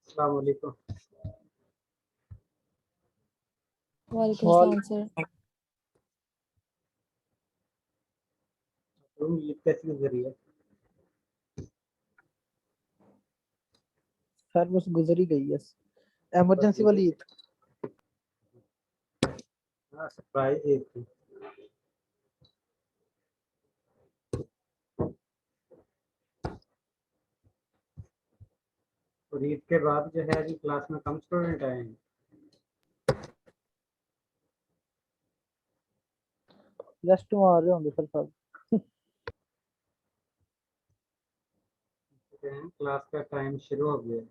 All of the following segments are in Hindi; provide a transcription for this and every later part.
अस्सलाम वालेकुम। वालेकुम सलाम सर। ये कैसी गुजरी है? सर बस गुजर ही गई है, इमरजेंसी वाली ईद। हाँ, सरप्राइज ईद थी। और ईद के बाद जो है अभी क्लास में कम स्टूडेंट आए हैं। रेस्ट मार रहे होंगे सर साहब। क्लास का टाइम शुरू हो गया।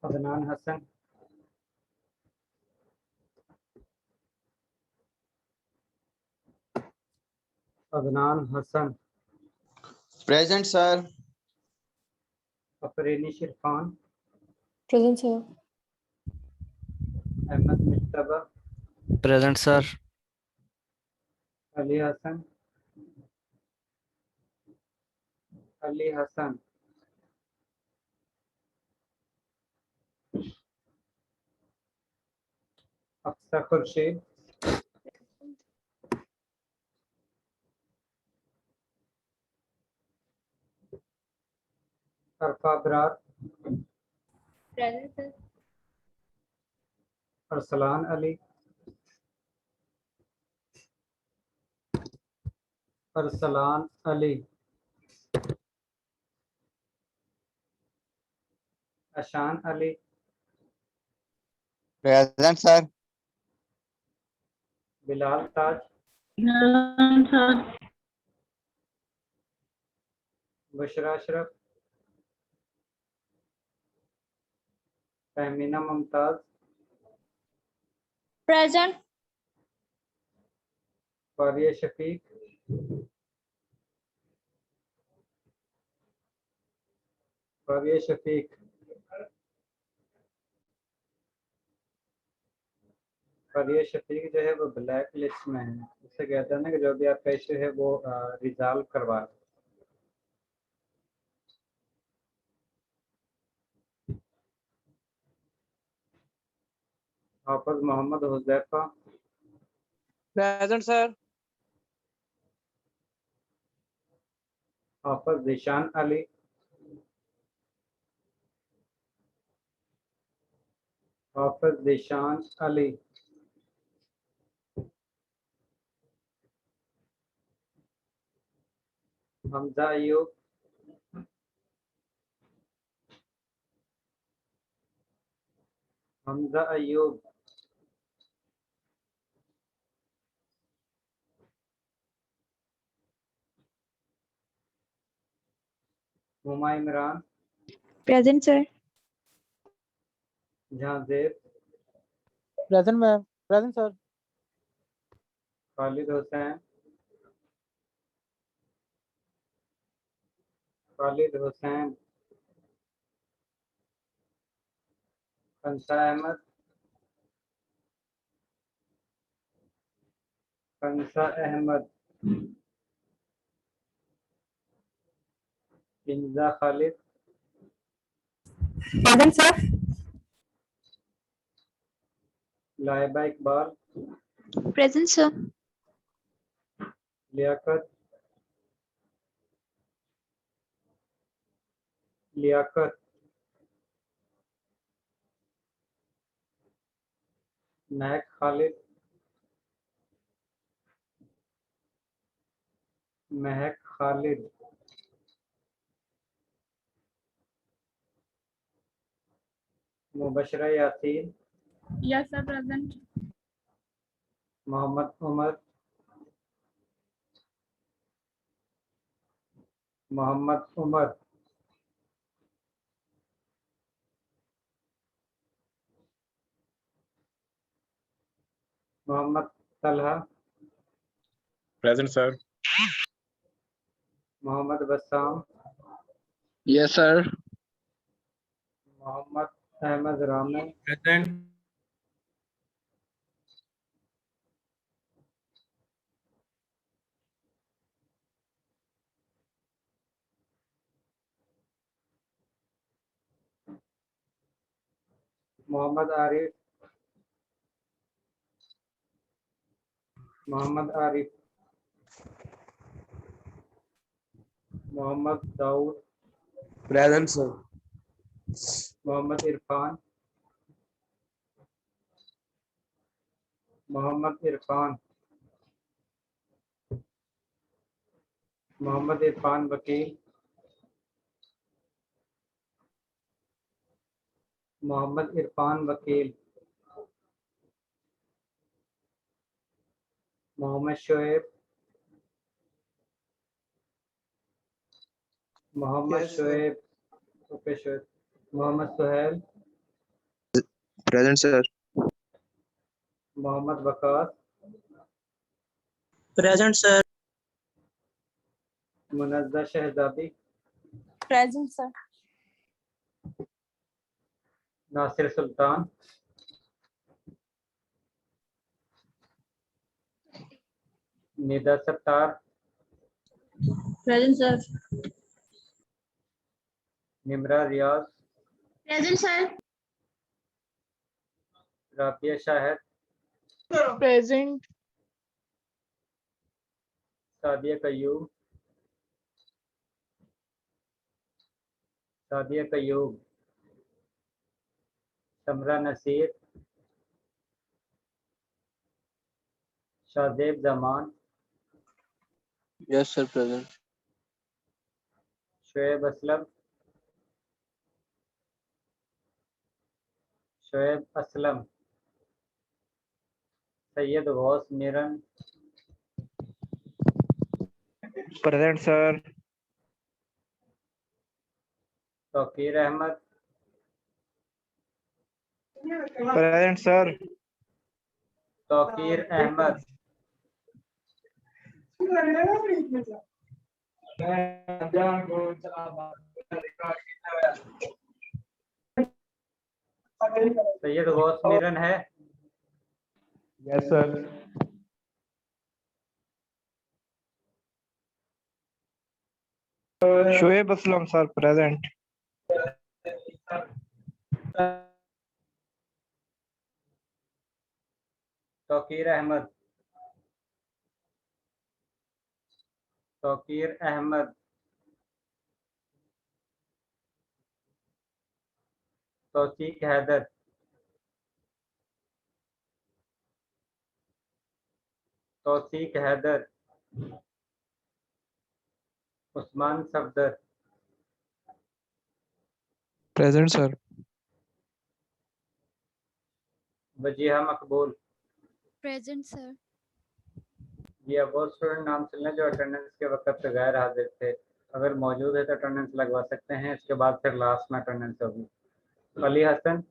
Adnan Hasan, Adnan Hasan, present sir. Afreeni Shirfan, present sir. Ahmad Mushtaba, present sir. Ali Hasan, Ali Hasan, Afsa Khurshid, Arfa Abrar, present sir. Arsalan Ali, Arsalan Ali, Ashan Ali, present sir. Bilal Taj, Bushra Ashraf, Fahmina Mumtaz, present. Faria Shafiq, Faria Shafiq, Faria Shafiq जो है वो ब्लैक लिस्ट में है। उससे कहते हैं ना कि जो भी आपका इशू है वो रिजॉल्व करवा। Hafiz Mohammad Huzaifa, present sir. Hafiz Zeeshan Ali, Hafiz Zeeshan Ali, Hamza Ayub, Hamza Ayub, Huma Imran, present sir. Jahanzeb, present ma'am. Present sir. Khalid Hussain, Khalid Hussain, Kinza Ahmad, Kinza Ahmad, Inza Khalid, present sir. Laiba Iqbal, present sir. Liaquat, Liaquat, Mehak Khalid, Mahak Khalid, Mubashra Yasin, Yes, sir, present. Mohammad Umar, Mohammad Umar, Mohammad Talha, Present, sir. Mohammad बस्साम, Yes, sir. Mohammad Ahmad Rami, Present. Mohammad Arif, Mohammad Arif, Mohammad Dawood, Present, sir. Mohammad Irfan, Mohammad Irfan, Mohammad Irfan Wakeel, Mohammad Irfan Wakeel, Mohammad Shoaib, Mohammad Yes, sir. Shoaib, okay Shoaib, Mohammad Suhail, Present, sir. Mohammad Waqas, Present, sir. Munazza Shahzadi, Present, sir. Nasir Sultan, Nida Sattar, Present, sir. Nimra Riaz, Present, sir. Rabia Shahid, Present. Sadia Qayub, Sadia Qayub, Samra Naseer, Shahzeb Zaman, Yes, sir, present. Shoaib Aslam, Shoaib Aslam, Syed Ghaus Miran, Present, sir. Tauqeer Ahmad, Present, sir. Tauqeer Ahmad, Syed Ghaus Miran है, Yes, sir. Shoaib Aslam, sir, present. Tauqeer Ahmad, Tauqeer Ahmad, Tauseeq Haider, Tauseeq Haider, Usman Safdar, Present, sir. Wajiha Maqbool. Present, sir. ये अब वो स्टूडेंट नाम चलना जो अटेंडेंस के वक्त गैर हाजिर थे, अगर मौजूद है तो अटेंडेंस लगवा सकते हैं, इसके बाद फिर लास्ट में अटेंडेंस होगी। अली हसन,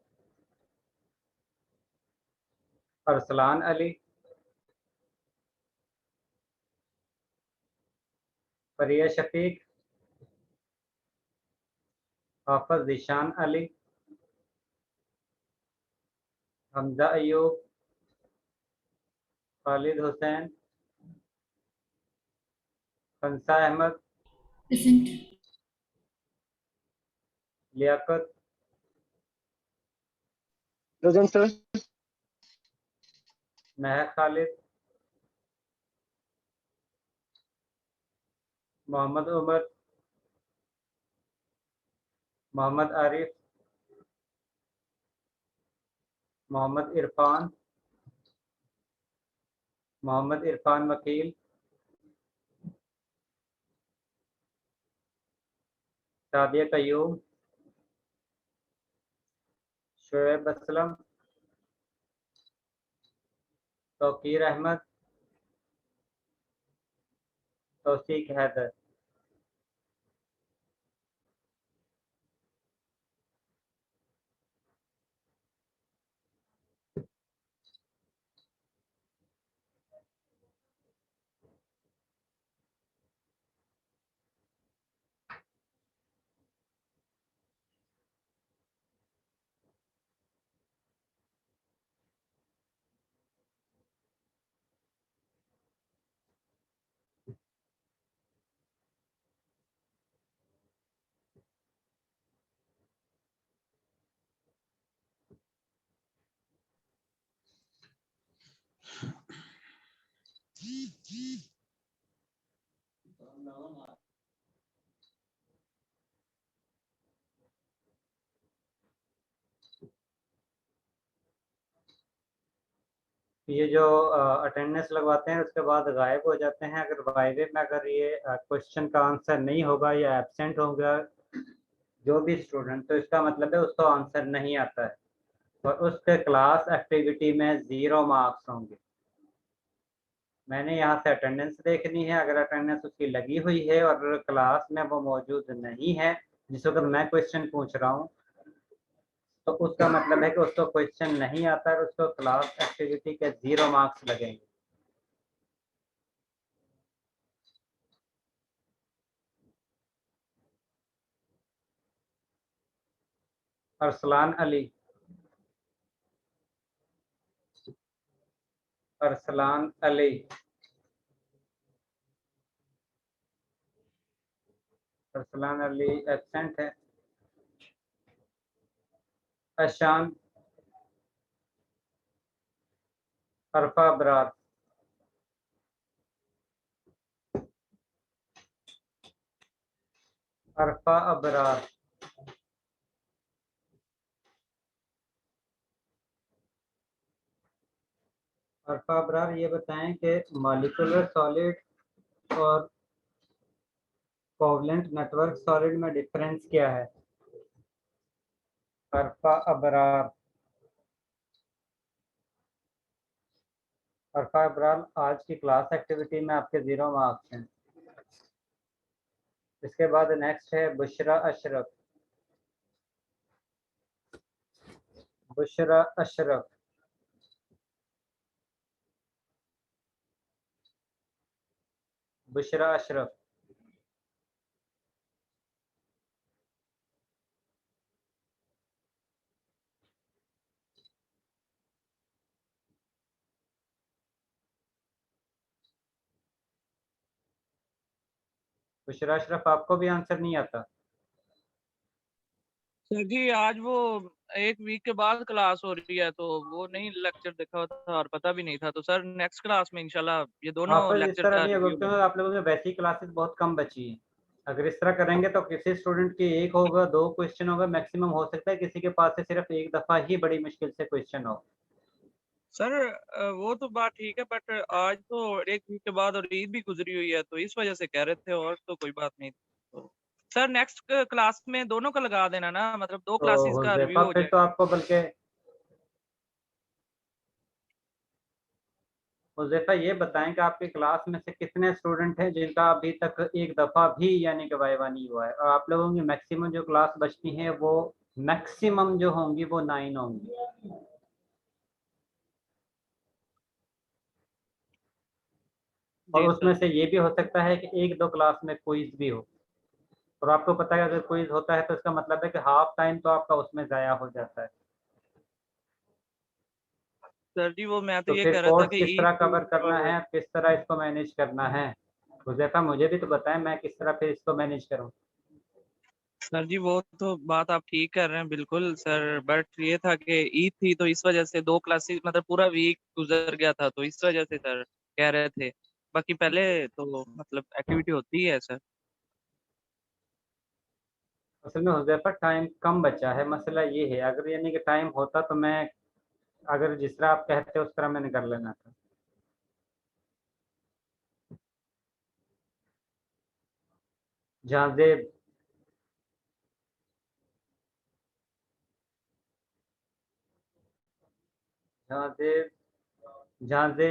अरसलान अली, फरिया शफीक, हाफिज Zeeshan Ali, Hamza Ayub, Khalid Hussain, Khansa Ahmad, Present. Liaquat, Present, sir. महक खालिद, मोहम्मद उमर, मोहम्मद आरिफ, मोहम्मद इरफान, मोहम्मद इरफान वकील, सादिया कयूम, शोएब असलम, तौकीर अहमद, तौसीक हैदर। ये जो अटेंडेंस लगवाते हैं उसके बाद गायब हो जाते हैं, अगर वाइवे में अगर ये क्वेश्चन का आंसर नहीं होगा या एब्सेंट होगा जो भी स्टूडेंट, तो इसका मतलब है उसको आंसर नहीं आता है और उसके क्लास एक्टिविटी में 0 मार्क्स होंगे। मैंने यहाँ से अटेंडेंस देखनी है, अगर अटेंडेंस उसकी लगी हुई है और क्लास में वो मौजूद नहीं है जिस वक्त मैं क्वेश्चन पूछ रहा हूँ, तो उसका मतलब है कि उसको क्वेश्चन नहीं आता है और उसको क्लास एक्टिविटी के 0 मार्क्स लगेंगे। अरसलान अली, अरसलान अली, अरसलान अली एब्सेंट है। अशान, अरफा अबरार, अरफा अबरार, अरफा अबरार ये बताएं कि मॉलिक्यूलर सॉलिड और कोवलेंट नेटवर्क सॉलिड में डिफरेंस क्या है। अरफा अबरार, अरफा अबरार आज की क्लास एक्टिविटी में आपके 0 मार्क्स हैं। इसके बाद नेक्स्ट है बुशरा अशरफ, बुशरा अशरफ, बुशरा अशरफ, बुशरा अशरफ आपको भी आंसर नहीं आता। सर जी आज वो एक वीक के बाद क्लास हो रही है तो वो नहीं लेक्चर देखा था और पता भी नहीं था, तो सर नेक्स्ट क्लास में इंशाल्लाह ये दोनों हाँ, फिर इस लेक्चर तरह का नहीं होगा रिव्यू क्योंकि आप लोगों की वैसी क्लासेस बहुत कम बची हैं। अगर इस तरह करेंगे तो किसी स्टूडेंट की एक होगा, 2 क्वेश्चन होगा मैक्सिमम, हो सकता है किसी के पास से सिर्फ एक दफा ही बड़ी मुश्किल से क्वेश्चन हो। सर वो तो बात ठीक है, बट आज तो एक वीक के बाद और ईद भी गुजरी हुई है तो इस वजह से कह रहे थे, और तो कोई बात नहीं। तो सर नेक्स्ट क्लास में दोनों का लगा देना ना, मतलब 2 तो क्लासेस का हुज़ैफा रिव्यू हो फिर तो जाएगा। आपको बल्कि हुज़ैफा ये बताएं कि आपकी क्लास में से कितने स्टूडेंट हैं जिनका अभी तक एक दफ़ा भी यानी कि वाइवा नहीं हुआ है, और आप लोगों की मैक्सिमम जो क्लास बचती हैं वो मैक्सिमम जो होंगी वो 9 होंगी। और जी उसमें सर। से ये भी हो सकता है कि 1-2 क्लास में क्विज भी हो, और आपको पता है अगर क्विज होता है तो इसका मतलब है कि हाफ टाइम तो आपका उसमें ज़ाया हो जाता है। सर जी वो मैं तो तो ये फिर कह रहा था कोर्स कि किस ईद तरह कवर करना और है, किस तरह इसको मैनेज करना है, हुज़ैफा मुझे भी तो बताएं मैं किस तरह फिर इसको मैनेज करूँ। सर जी वो तो बात आप ठीक कर रहे हैं बिल्कुल सर, बट ये था कि ईद थी तो इस वजह से 2 क्लासेस मतलब पूरा वीक गुजर गया था तो इस वजह से सर कह रहे थे, बाकी पहले तो मतलब एक्टिविटी होती है सर। असल में हुज़ैफा टाइम कम बचा है, मसला ये है, अगर यानी कि टाइम होता तो मैं अगर जिस तरह आप कहते उस तरह मैंने कर लेना था। जहाज़ेब, जहाज़ेब, जहाँ से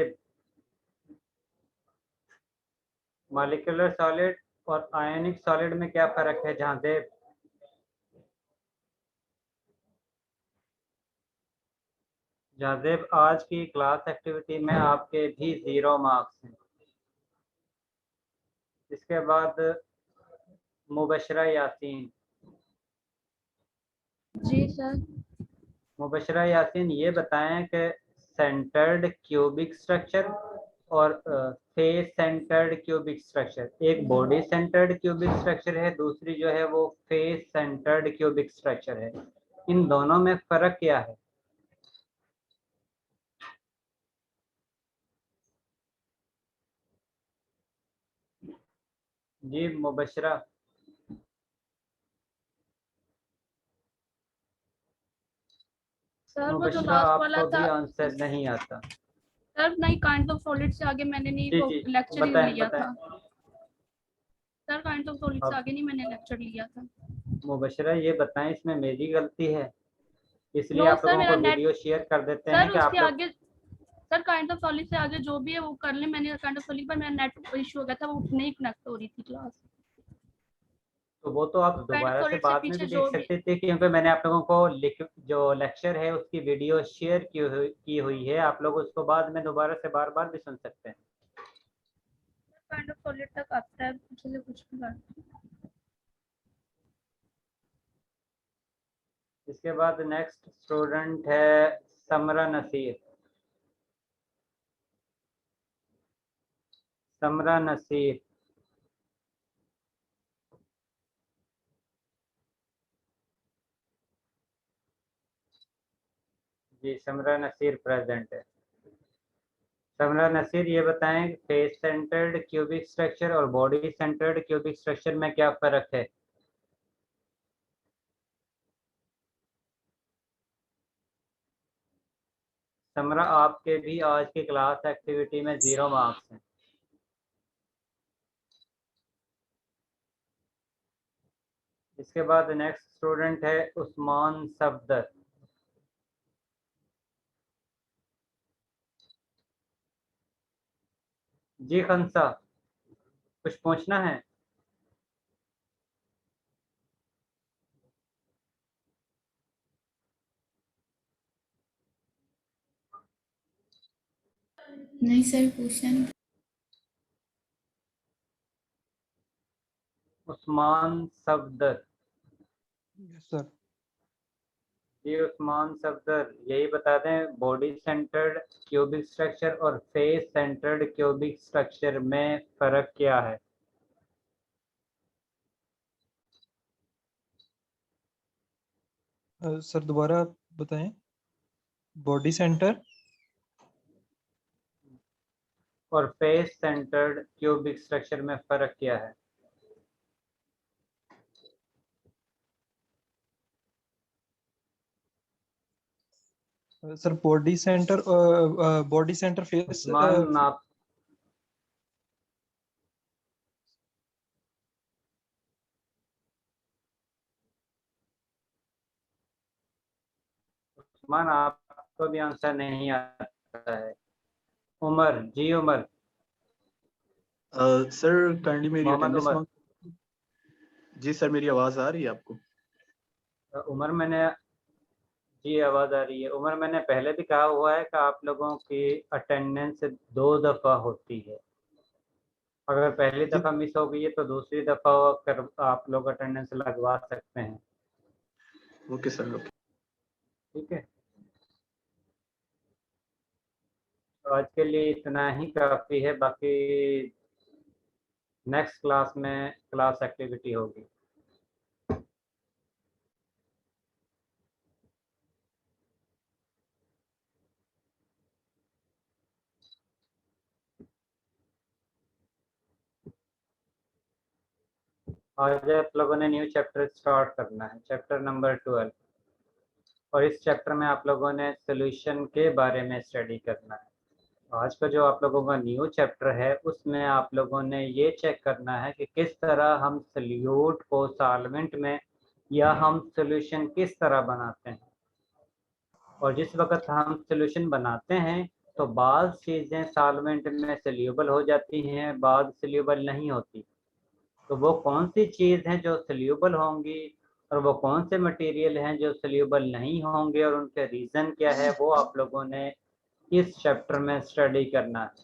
मॉलिक्यूलर सॉलिड और आयनिक सॉलिड में क्या फर्क है जहाँ से जहादेव आज की क्लास एक्टिविटी में आपके भी 0 मार्क्स हैं। इसके बाद मुबशरा यासीन। जी सर। मुबशरा यासीन ये बताएं कि सेंटर्ड क्यूबिक स्ट्रक्चर और फेस सेंटर्ड क्यूबिक स्ट्रक्चर, एक बॉडी सेंटर्ड क्यूबिक स्ट्रक्चर है, दूसरी जो है वो फेस सेंटर्ड क्यूबिक स्ट्रक्चर है। इन दोनों में फर्क क्या है? जी मुबशरा। सर वो जो मुबशरा लास्ट वाला आपको था भी आंसर नहीं आता? सर, नहीं काइंड ऑफ सॉलिड से आगे मैंने नहीं जी वो जी लेक्चर ही बताएं लिया बताएं। था सर, काइंड ऑफ सॉलिड से आगे नहीं मैंने लेक्चर लिया था। मुबशरा ये बताएं इसमें मेरी गलती है, इसलिए नो आप सर, लोगों मेरा को नेट वीडियो शेयर कर देते हैं सर कि उसके आप लोग। आगे सर काइंड ऑफ सॉलिड से आगे जो भी है वो कर ले। मैंने काइंड ऑफ सॉलिड पर मेरा नेट इशू हो गया था, वो नहीं कनेक्ट हो रही थी क्लास। तो वो तो आप काइंड ऑफ दोबारा से सॉलिड से बाद में भी पीछे देख जो भी सकते थे, क्योंकि मैंने आप लोगों को जो लेक्चर है उसकी वीडियो शेयर की हुई है, आप लोग उसको बाद में दोबारा से बार बार भी सुन सकते हैं। काइंड ऑफ सॉलिड तक आता है, पीछे से कुछ भी कर। इसके बाद नेक्स्ट स्टूडेंट है समरा नसीर। समरा नसीर। जी समरा नसीर प्रेजेंट है। समरा नसीर ये बताएं फेस सेंटर्ड क्यूबिक स्ट्रक्चर और बॉडी सेंटर्ड क्यूबिक स्ट्रक्चर में क्या फर्क है? समरा आपके भी आज की क्लास एक्टिविटी में 0 मार्क्स हैं। इसके बाद नेक्स्ट स्टूडेंट है उस्मान सफदर। जी खंसा, कुछ पूछना है? नहीं सर, पूछना नहीं। उस्मान सफदर। Yes, sir. जी उस्मान सफदर यही बता दें बॉडी सेंटर्ड क्यूबिक स्ट्रक्चर और फेस सेंटर्ड क्यूबिक स्ट्रक्चर में फर्क क्या है? सर दोबारा बताएं। बॉडी सेंटर और फेस सेंटर्ड क्यूबिक स्ट्रक्चर में फर्क क्या है? Sir body centre face Usman आप उस्मान आपको भी आंसर नहीं आता है। उमर, जी उमर। सर काइंडली मेरी मोहम्मद अटेंडेंस उमर। मांग। जी सर, मेरी आवाज आ रही है आपको? उमर मैंने जी आवाज़ आ रही है। उमर मैंने पहले भी कहा हुआ है कि आप लोगों की अटेंडेंस 2 दफ़ा होती है। अगर पहली जी दफ़ा मिस हो गई है तो दूसरी दफ़ा कर आप लोग अटेंडेंस लगवा सकते हैं। Okay sir, okay. ठीक है, तो आज के लिए इतना ही काफ़ी है, बाकी नेक्स्ट क्लास में क्लास एक्टिविटी होगी। आज आप लोगों ने न्यू चैप्टर स्टार्ट करना है, चैप्टर नंबर 12, और इस चैप्टर में आप लोगों ने सोल्यूशन के बारे में स्टडी करना है। आज का जो आप लोगों का न्यू चैप्टर है उसमें आप लोगों ने ये चेक करना है कि किस तरह हम सॉल्यूट को सॉल्वेंट में या हम सोल्यूशन किस तरह बनाते हैं, और जिस वक्त हम सोल्यूशन बनाते हैं तो बाज़ चीज़ें सॉल्वेंट में सोल्यूबल हो जाती हैं, बाज़ सोल्यूबल नहीं होती। तो वो कौन सी चीज़ हैं जो सोल्यूबल होंगी और वो कौन से मटेरियल हैं जो सोल्यूबल नहीं होंगे और उनके रीज़न क्या है, वो आप लोगों ने इस चैप्टर में स्टडी करना है।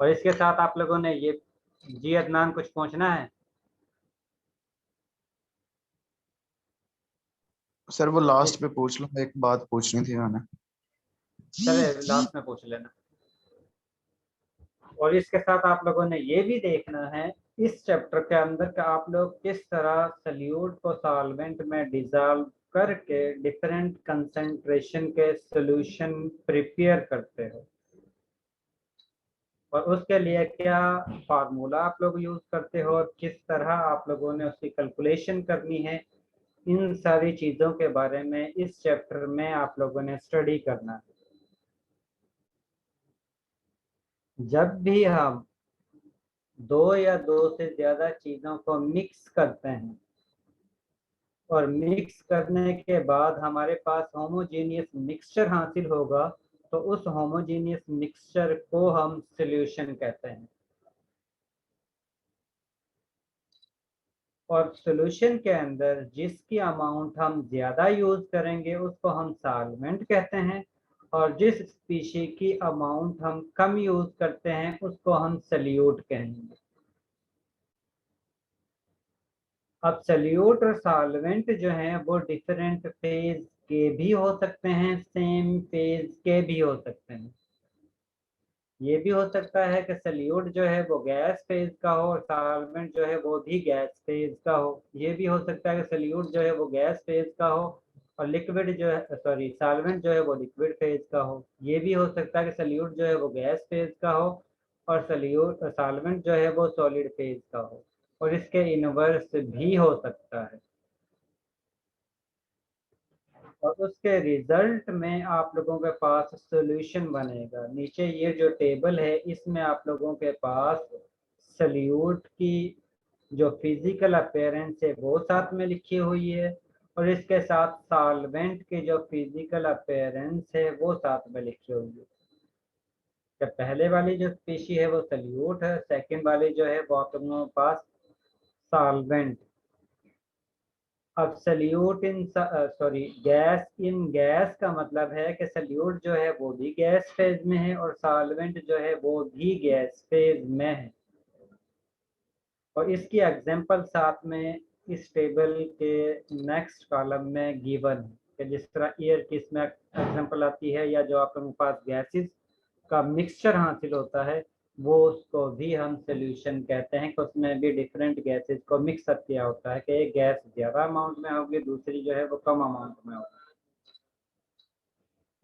और इसके साथ आप लोगों ने ये जी अदनान कुछ पूछना है? सर वो लास्ट पे पूछ लो, एक बात पूछनी थी मैंने। चले लास्ट में पूछ लेना। और इसके साथ आप लोगों ने ये भी देखना है इस चैप्टर के अंदर कि आप लोग किस तरह सल्यूट को सॉल्वेंट में डिसॉल्व करके डिफरेंट कंसंट्रेशन के सॉल्यूशन प्रिपेयर करते हो और उसके लिए क्या फार्मूला आप लोग यूज करते हो और किस तरह आप लोगों ने उसकी कैलकुलेशन करनी है, इन सारी चीज़ों के बारे में इस चैप्टर में आप लोगों ने स्टडी करना है। जब भी हम दो या दो से ज़्यादा चीज़ों को मिक्स करते हैं और मिक्स करने के बाद हमारे पास होमोजेनियस मिक्सचर हासिल होगा, तो उस होमोजेनियस मिक्सचर को हम सॉल्यूशन कहते हैं। और सॉल्यूशन के अंदर जिसकी अमाउंट हम ज़्यादा यूज़ करेंगे उसको हम सॉल्वेंट कहते हैं और जिस स्पीशी की अमाउंट हम कम यूज़ करते हैं उसको हम सॉल्यूट कहेंगे। अब सॉल्यूट और सॉल्वेंट जो हैं वो डिफरेंट फेज के भी हो सकते हैं, सेम फेज के भी हो सकते हैं। ये भी हो सकता है कि सॉल्यूट जो है वो गैस फेज का हो और सॉल्वेंट जो है वो भी गैस फेज का हो। ये भी हो सकता है कि सॉल्यूट जो है वो गैस फेज का हो और लिक्विड जो है सॉल्वेंट जो है वो लिक्विड फेज का हो। ये भी हो सकता है कि सॉल्यूट जो है वो गैस फेज का हो और सॉल्वेंट जो है वो सॉलिड फेज का हो और इसके इनवर्स भी हो सकता है। और उसके रिजल्ट में आप लोगों के पास सॉल्यूशन बनेगा। नीचे ये जो टेबल है इसमें आप लोगों के पास सॉल्यूट की जो फिजिकल अपीयरेंस है वो साथ में लिखी हुई है और इसके साथ सॉल्वेंट की जो फिजिकल अपीयरेंस है वो साथ में लिखी हुई है। तो पहले वाली जो स्पीशी है वो सॉल्यूट है, सेकंड वाली जो है वो आप लोगों के पास सॉल्वेंट। अब salute in gas in gas का मतलब है कि सल्यूट जो है वो भी गैस फेज में है और सॉल्वेंट जो है वो भी गैस फेज में है। और इसकी एग्जांपल साथ में इस टेबल के नेक्स्ट कॉलम में गिवन है कि जिस तरह एयर की इसमें एग्जांपल आती है या जो आप लोगों के पास गैसेस का मिक्सचर हासिल होता है वो उसको भी हम सोल्यूशन कहते हैं कि उसमें भी डिफरेंट गैसेस को मिक्सअप किया होता है कि एक गैस ज़्यादा अमाउंट में होगी, दूसरी जो है वो कम अमाउंट में होगी।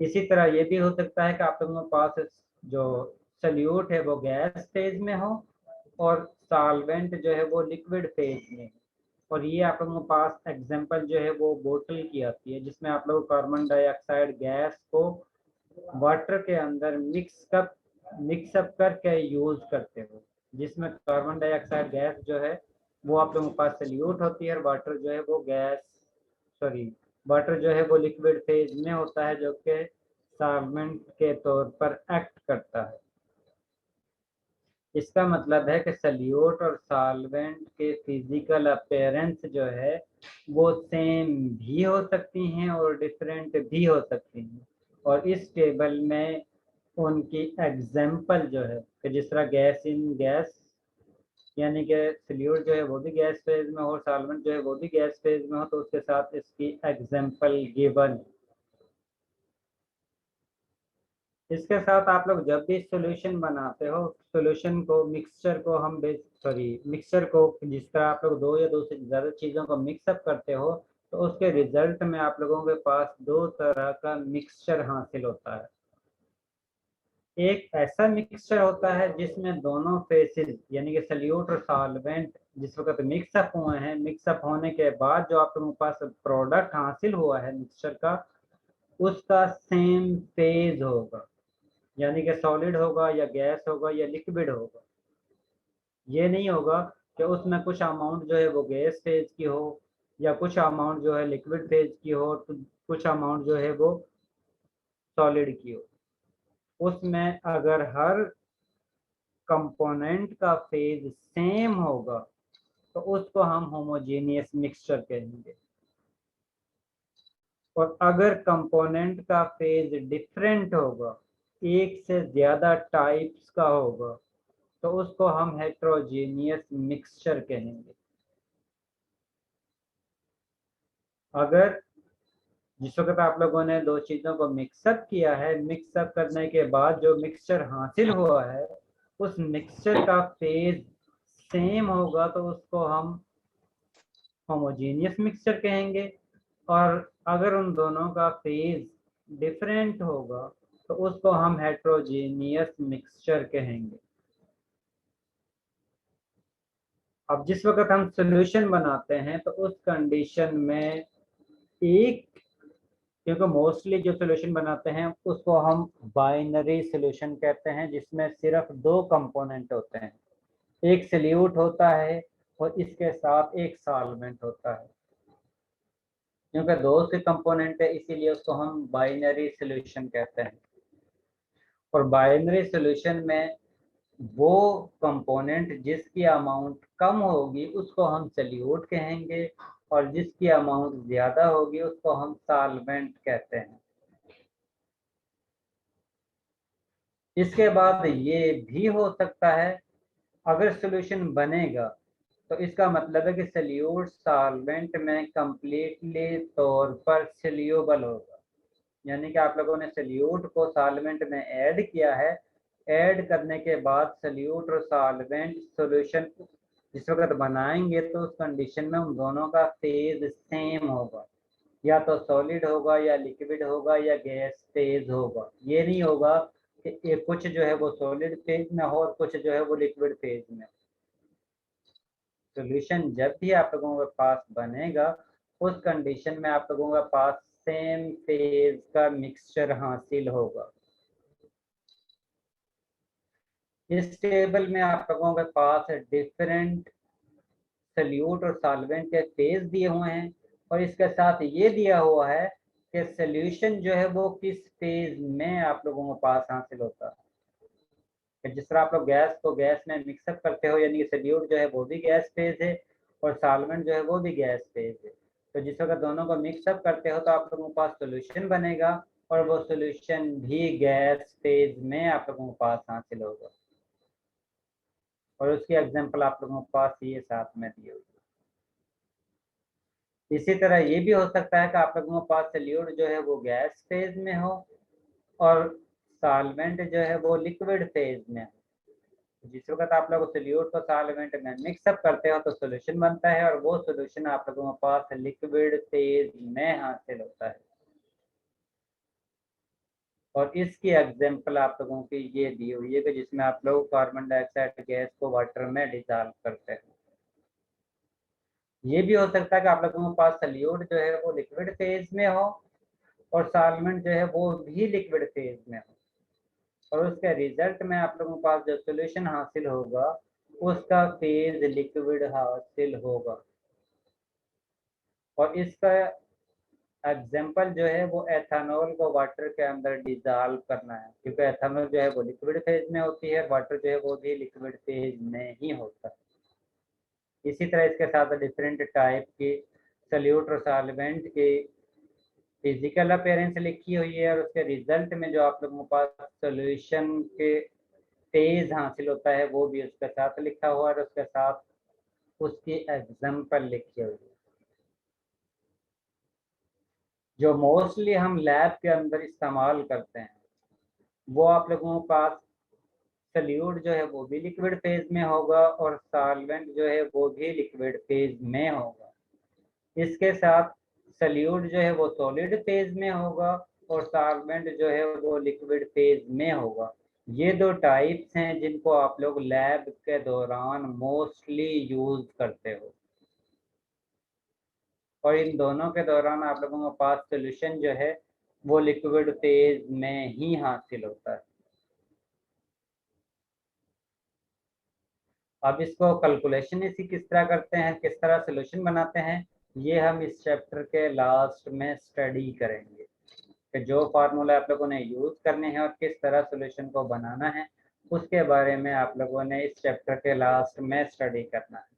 इसी तरह ये भी हो सकता है कि आप लोगों के पास जो सल्यूट है वो गैस फेज में हो और सॉल्वेंट जो है वो लिक्विड फेज में हो। और ये आप लोगों के पास एग्जांपल जो है वो बोतल की आती है जिसमें आप लोग कार्बन डाइऑक्साइड गैस को वाटर के अंदर मिक्सअप करके यूज करते हो, जिसमें कार्बन डाइऑक्साइड गैस जो है वो आप लोगों के पास सल्यूट होती है और वाटर जो है वो वाटर जो है वो लिक्विड फेज में होता है जो कि सॉल्वेंट के तौर पर एक्ट करता है। इसका मतलब है कि सल्यूट और सॉल्वेंट के फिजिकल अपीयरेंस जो है वो सेम भी हो सकती हैं और डिफरेंट भी हो सकती हैं। और इस टेबल में उनकी एग्जाम्पल जो है कि जिस तरह गैस इन गैस यानी कि सल्यूट जो है वो भी गैस फेज में हो और सॉल्वेंट जो है वो भी गैस फेज में हो, तो उसके साथ इसकी एग्जाम्पल गिवन। इसके साथ आप लोग जब भी सॉल्यूशन बनाते हो सॉल्यूशन को मिक्सचर को जिस तरह आप लोग दो या दो से ज़्यादा चीज़ों को मिक्सअप करते हो तो उसके रिजल्ट में आप लोगों के पास दो तरह का मिक्सचर हासिल होता है। एक ऐसा मिक्सचर होता है जिसमें दोनों फेसेस यानी कि सल्यूट और सॉल्वेंट जिस वक्त मिक्सअप हुए हैं, मिक्सअप होने के बाद जो आप लोगों के पास प्रोडक्ट हासिल हुआ है मिक्सचर का उसका सेम फेज होगा, यानी कि सॉलिड होगा या गैस होगा या लिक्विड होगा। ये नहीं होगा कि उसमें कुछ अमाउंट जो है वो गैस फेज की हो या कुछ अमाउंट जो है लिक्विड फेज की हो तो कुछ अमाउंट जो है वो सॉलिड की हो, उसमें अगर हर कंपोनेंट का फेज सेम होगा तो उसको हम होमोजेनियस मिक्सचर कहेंगे। और अगर कंपोनेंट का फेज डिफरेंट होगा, एक से ज्यादा टाइप्स का होगा, तो उसको हम हेट्रोजेनियस मिक्सचर कहेंगे। अगर जिस वक्त आप लोगों ने दो चीजों को मिक्सअप किया है, मिक्सअप करने के बाद जो मिक्सचर हासिल हुआ है उस मिक्सचर का फेज सेम होगा तो उसको हम होमोजेनियस मिक्सचर कहेंगे। और अगर उन दोनों का फेज डिफरेंट होगा तो उसको हम हेट्रोजेनियस मिक्सचर कहेंगे। अब जिस वक्त हम सॉल्यूशन बनाते हैं तो उस कंडीशन में क्योंकि मोस्टली जो सॉल्यूशन बनाते हैं उसको हम बाइनरी सॉल्यूशन कहते हैं, जिसमें सिर्फ दो कंपोनेंट होते हैं, एक सॉल्यूट होता है और इसके साथ एक सॉल्वेंट होता है। क्योंकि दो से कंपोनेंट है इसीलिए उसको हम बाइनरी सॉल्यूशन कहते हैं। और बाइनरी सॉल्यूशन में वो कंपोनेंट जिसकी अमाउंट कम होगी उसको हम सॉल्यूट कहेंगे और जिसकी अमाउंट ज्यादा होगी उसको हम सॉल्वेंट कहते हैं। इसके बाद ये भी हो सकता है, अगर सॉल्यूशन बनेगा तो इसका मतलब है कि सॉल्यूट सॉल्वेंट में कंप्लीटली तौर पर सॉल्यूबल होगा। यानी कि आप लोगों ने सॉल्यूट को सॉल्वेंट में ऐड किया है, ऐड करने के बाद सॉल्यूट और सॉल्वेंट सॉल्यूशन जिस वक्त बनाएंगे तो उस कंडीशन में उन दोनों का फेज सेम होगा, या तो सॉलिड होगा या लिक्विड होगा या गैस फेज होगा। ये नहीं होगा कि ये कुछ जो है वो सॉलिड फेज में हो और कुछ जो है वो लिक्विड फेज में। सॉल्यूशन जब भी आप लोगों के पास बनेगा उस कंडीशन में आप लोगों के पास सेम फेज का मिक्सचर हासिल होगा। इस टेबल में आप लोगों के पास डिफरेंट सॉल्यूट और सॉल्वेंट के फेज दिए हुए हैं और इसके साथ ये दिया हुआ है कि सॉल्यूशन जो है वो किस फेज में आप लोगों के पास हासिल होता है। जिस तरह आप लोग गैस को गैस में मिक्सअप करते हो, यानी सॉल्यूट जो है वो भी गैस फेज है और सॉल्वेंट जो है वो भी गैस फेज है। तो जिस वक्त दोनों को मिक्सअप करते हो तो आप लोगों के पास सॉल्यूशन बनेगा और वो सॉल्यूशन भी गैस फेज में आप लोगों के पास हासिल होगा। और उसकी एग्जांपल आप लोगों के पास ये साथ में दी हुई है। इसी तरह ये भी हो सकता है कि आप लोगों के पास सॉल्यूट जो है वो गैस फेज में हो और सॉल्वेंट जो है वो लिक्विड फेज में हो। जिस वक्त आप लोग सॉल्यूट को सॉल्वेंट में मिक्सअप करते हो तो सॉल्यूशन बनता है और वो सॉल्यूशन आप लोगों के पास लिक्विड फेज में हासिल होता है। और इसकी एग्जांपल आप लोगों की ये दी हुई है कि जिसमें आप लोग कार्बन डाइऑक्साइड गैस को वाटर में डिसॉल्व करते हैं। ये भी हो सकता है कि आप लोगों के पास सॉल्यूट जो है वो लिक्विड फेज में हो और सॉल्वेंट जो है वो भी लिक्विड फेज में हो और उसके रिजल्ट में आप लोगों के पास जो सॉल्यूशन हासिल होगा उसका फेज लिक्विड हासिल होगा। और इसका एग्जाम्पल जो है वो एथेनॉल को वाटर के अंदर डिसॉल्व करना है, क्योंकि एथेनॉल जो है वो लिक्विड फेज में होती है, वाटर जो है वो भी लिक्विड फेज में ही होता है। इसी तरह इसके साथ डिफरेंट टाइप की सॉल्यूट और सॉल्वेंट की फिजिकल अपीयरेंस लिखी हुई है और उसके रिजल्ट में जो आप लोगों के पास सॉल्यूशन के फेज हासिल होता है वो भी उसके साथ लिखा हुआ है और उसके साथ उसकी एग्जाम्पल लिखी हुई है। जो मोस्टली हम लैब के अंदर इस्तेमाल करते हैं वो आप लोगों के पास सॉल्यूट जो है वो भी लिक्विड फेज में होगा और सॉल्वेंट जो है वो भी लिक्विड फेज में होगा। इसके साथ सॉल्यूट जो है वो सॉलिड फेज में होगा और सॉल्वेंट जो है वो लिक्विड फेज में होगा। ये दो टाइप्स हैं जिनको आप लोग लैब के दौरान मोस्टली यूज करते हो और इन दोनों के दौरान आप लोगों के पास सॉल्यूशन जो है वो लिक्विड फेज में ही हासिल होता है। अब इसको कैलकुलेशन इसी किस तरह करते हैं, किस तरह सॉल्यूशन बनाते हैं, ये हम इस चैप्टर के लास्ट में स्टडी करेंगे कि जो फार्मूला आप लोगों ने यूज करने हैं और किस तरह सॉल्यूशन को बनाना है, उसके बारे में आप लोगों ने इस चैप्टर के लास्ट में स्टडी करना है।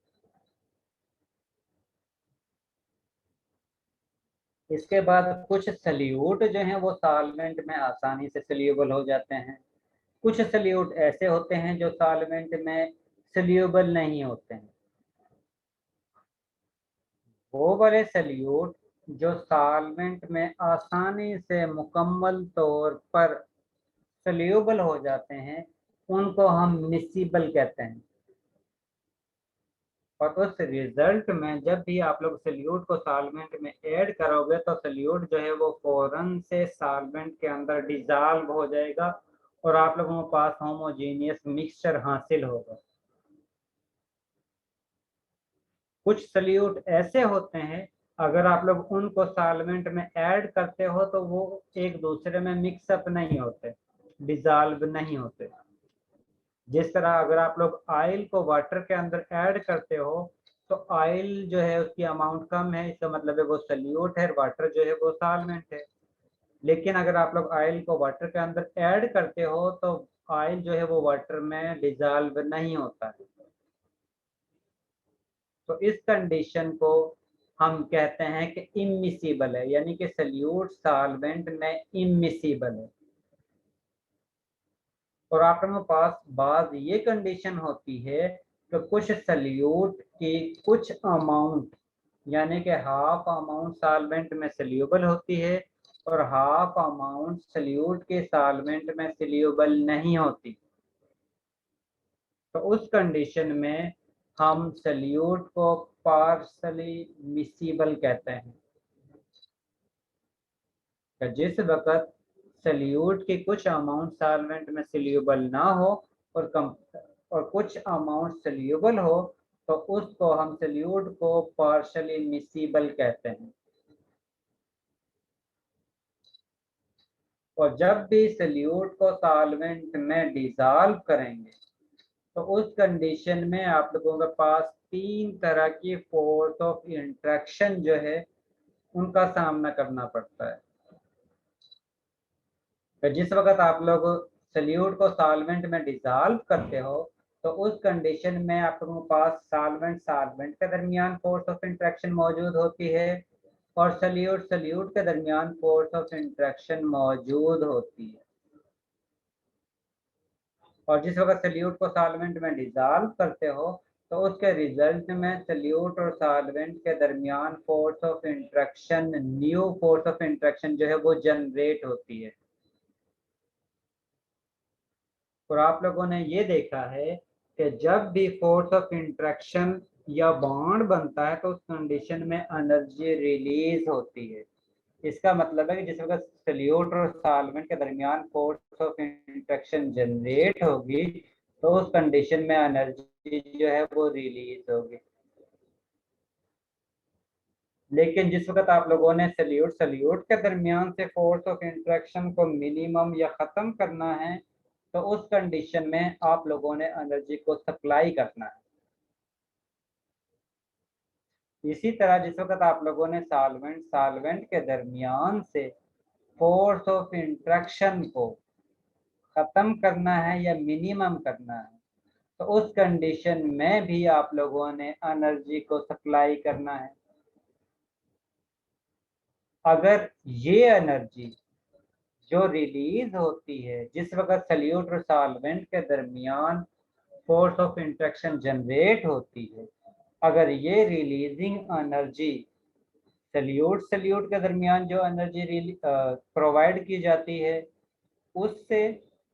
इसके बाद कुछ सल्यूट जो हैं वो सॉल्वेंट में आसानी से सल्यूबल हो जाते हैं। कुछ सल्यूट ऐसे होते हैं जो सॉल्वेंट में सल्यूबल नहीं होते हैं। वो वाले सल्यूट जो सॉल्वेंट में आसानी से मुकम्मल तौर पर सल्यूबल हो जाते हैं, उनको हम मिसिबल कहते हैं। और उस रिजल्ट में जब भी आप लोग सल्यूट को सॉल्वेंट में ऐड करोगे तो सल्यूट जो है वो फौरन से सॉल्वेंट के अंदर डिजॉल्व हो जाएगा और आप लोगों के पास होमोजेनियस मिक्सचर हासिल होगा। कुछ सल्यूट ऐसे होते हैं अगर आप लोग उनको सॉल्वेंट में ऐड करते हो तो वो एक दूसरे में मिक्सअप नहीं होते, डिजॉल्व नहीं होते। जिस तरह अगर आप लोग ऑयल को वाटर के अंदर ऐड करते हो तो ऑयल जो है उसकी अमाउंट कम है, इसका मतलब है वो सल्यूट है, वाटर जो है वो सॉल्वेंट है। लेकिन अगर आप लोग ऑयल को वाटर के अंदर ऐड करते हो तो ऑयल जो है वो वाटर में डिजॉल्व नहीं होता है। तो इस कंडीशन को हम कहते हैं कि इमिसिबल है, यानी कि सल्यूट सॉल्वेंट में इमिसिबल है। और आप लोगों के पास बाज ये कंडीशन होती है कि कुछ सल्यूट की कुछ अमाउंट यानी कि हाफ अमाउंट सॉल्वेंट में सल्यूबल होती है और हाफ अमाउंट सल्यूट के सॉल्वेंट में सल्यूबल नहीं होती। तो उस कंडीशन में हम सल्यूट को पार्शली मिसिबल कहते हैं। तो जिस वक्त सल्यूट की कुछ अमाउंट सॉल्वेंट में सल्यूबल ना हो और कुछ अमाउंट सल्यूबल हो तो उसको हम सल्यूट को पार्शली मिसिबल कहते हैं। और जब भी सल्यूट को सॉल्वेंट में डिसॉल्व करेंगे तो उस कंडीशन में आप लोगों के पास 3 तरह की फोर्स ऑफ इंट्रैक्शन जो है उनका सामना करना पड़ता है। तो जिस वक्त आप लोग सल्यूट को सॉल्वेंट में डिसॉल्व करते हो तो उस कंडीशन में आप लोगों के पास सॉल्वेंट के दरमियान फोर्स ऑफ इंट्रैक्शन मौजूद होती है और सल्यूट के दरमियान फोर्स ऑफ इंट्रैक्शन मौजूद होती है। और जिस वक्त सल्यूट को सॉल्वेंट में डिसॉल्व करते हो तो उसके रिजल्ट में सल्यूट और सॉल्वेंट के दरमियान force of interaction, new force of interaction जो है वो जनरेट होती है। और आप लोगों ने ये देखा है कि जब भी फोर्स ऑफ इंट्रैक्शन या बॉन्ड बनता है तो उस कंडीशन में एनर्जी रिलीज होती है। इसका मतलब है कि जिस वक्त सल्यूट और सॉल्वेंट के दरमियान फोर्स ऑफ इंट्रैक्शन जनरेट होगी तो उस कंडीशन में एनर्जी जो है वो रिलीज होगी। लेकिन जिस वक्त आप लोगों ने सल्यूट के दरमियान से फोर्स ऑफ इंट्रैक्शन को मिनिमम या ख़त्म करना है तो उस कंडीशन में आप लोगों ने एनर्जी को सप्लाई करना है। इसी तरह जिस वक्त आप लोगों ने सॉल्वेंट के दरमियान से फोर्स ऑफ इंट्रैक्शन को ख़त्म करना है या मिनिमम करना है तो उस कंडीशन में भी आप लोगों ने एनर्जी को सप्लाई करना है। अगर ये एनर्जी जो रिलीज होती है जिस वक्त सल्यूट और सॉल्वेंट के दरमियान फोर्स ऑफ इंट्रैक्शन जनरेट होती है, अगर ये रिलीजिंग एनर्जी सल्यूट के दरमियान जो एनर्जी प्रोवाइड की जाती है उससे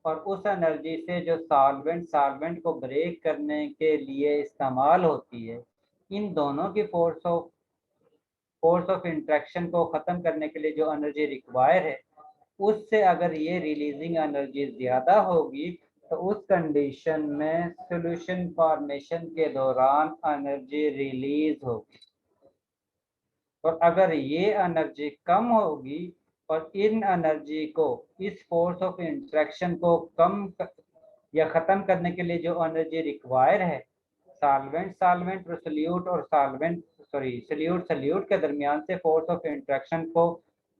और उस एनर्जी से जो सॉल्वेंट को ब्रेक करने के लिए इस्तेमाल होती है, इन दोनों की फोर्स ऑफ इंट्रैक्शन को ख़त्म करने के लिए जो एनर्जी रिक्वायर है उससे अगर ये रिलीजिंग एनर्जी ज़्यादा होगी तो उस कंडीशन में सॉल्यूशन फॉर्मेशन के दौरान एनर्जी रिलीज होगी। और अगर ये एनर्जी कम होगी और इन एनर्जी को इस फोर्स ऑफ इंट्रैक्शन को कम या ख़त्म करने के लिए जो एनर्जी रिक्वायर है सॉल्वेंट और सल्यूट के दरमियान से फोर्स ऑफ इंटरेक्शन को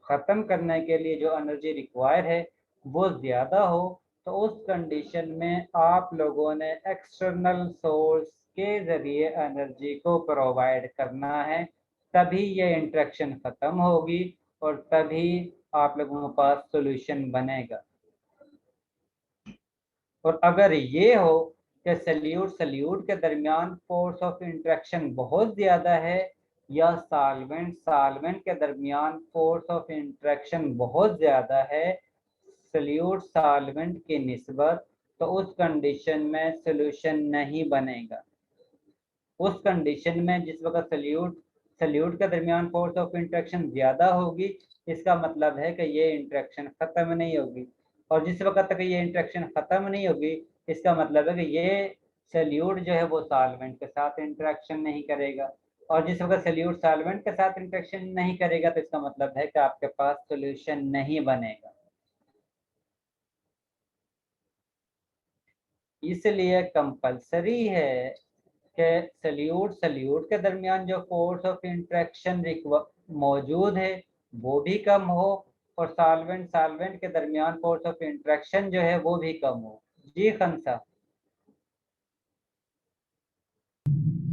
ख़त्म करने के लिए जो एनर्जी रिक्वायर है वो ज़्यादा हो, तो उस कंडीशन में आप लोगों ने एक्सटर्नल सोर्स के ज़रिए एनर्जी को प्रोवाइड करना है, तभी ये इंटरेक्शन ख़त्म होगी और तभी आप लोगों के पास सॉल्यूशन बनेगा। और अगर ये हो कि सल्यूट के दरमियान फोर्स ऑफ इंटरेक्शन बहुत ज़्यादा है या सॉल्वेंट के दरमियान फोर्स ऑफ इंटरेक्शन बहुत ज़्यादा है सॉल्वेंट की निस्बत, तो उस कंडीशन में सॉल्यूशन नहीं बनेगा। उस कंडीशन में जिस वक्त सल्यूट के दरमियान फोर्स ऑफ इंटरेक्शन ज़्यादा होगी, इसका मतलब है कि ये इंटरेक्शन ख़त्म नहीं होगी, और जिस वक्त तक ये इंटरेक्शन ख़त्म नहीं होगी, इसका मतलब है कि ये सल्यूट जो है वो सॉल्वेंट के साथ इंटरेक्शन नहीं करेगा, और जिस वक्त सल्यूट सॉल्वेंट के साथ इंटरेक्शन नहीं करेगा, तो इसका मतलब है कि आपके पास सॉल्यूशन नहीं बनेगा। इसलिए कंपल्सरी है कि सल्यूट के दरमियान जो फोर्स ऑफ इंटरेक्शन मौजूद है वो भी कम हो, और सॉल्वेंट के दरमियान फोर्स ऑफ इंटरेक्शन जो है वो भी कम हो। जी खंसा।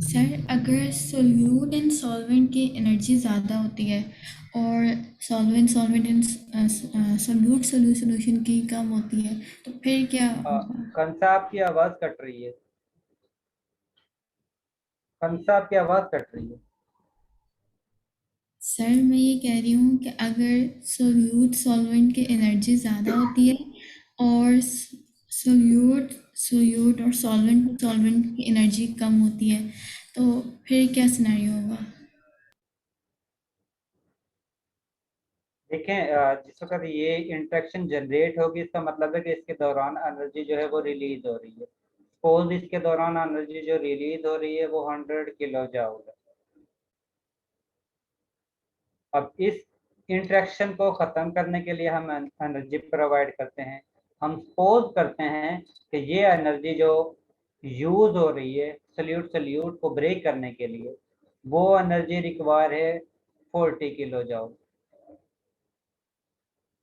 सर, अगर सोल्यूट एंड सॉल्वेंट की एनर्जी ज़्यादा होती है और सॉल्वेंट एंड सोल्यूशन की कम होती है, तो फिर क्या होगा? खंसा आपकी आवाज़ कट रही है। खंसा आपकी आवाज़ कट रही है। सर, मैं ये कह रही हूँ कि अगर सॉल्वेंट की एनर्जी ज़्यादा होती है और सोल्यूट और सॉल्वेंट की एनर्जी कम होती है, तो फिर क्या सिनेरियो होगा? देखें, जिस वक्त ये इंटरेक्शन जनरेट होगी, इसका मतलब है कि इसके दौरान एनर्जी जो है वो रिलीज हो रही है। सपोज इसके दौरान एनर्जी जो रिलीज हो रही है वो 100 किलो जूल है। अब इस इंटरेक्शन को ख़त्म करने के लिए हम एनर्जी प्रोवाइड करते हैं। हम सपोज करते हैं कि ये एनर्जी जो यूज़ हो रही है सल्यूट को ब्रेक करने के लिए, वो एनर्जी रिक्वायर है 40 किलो जूल।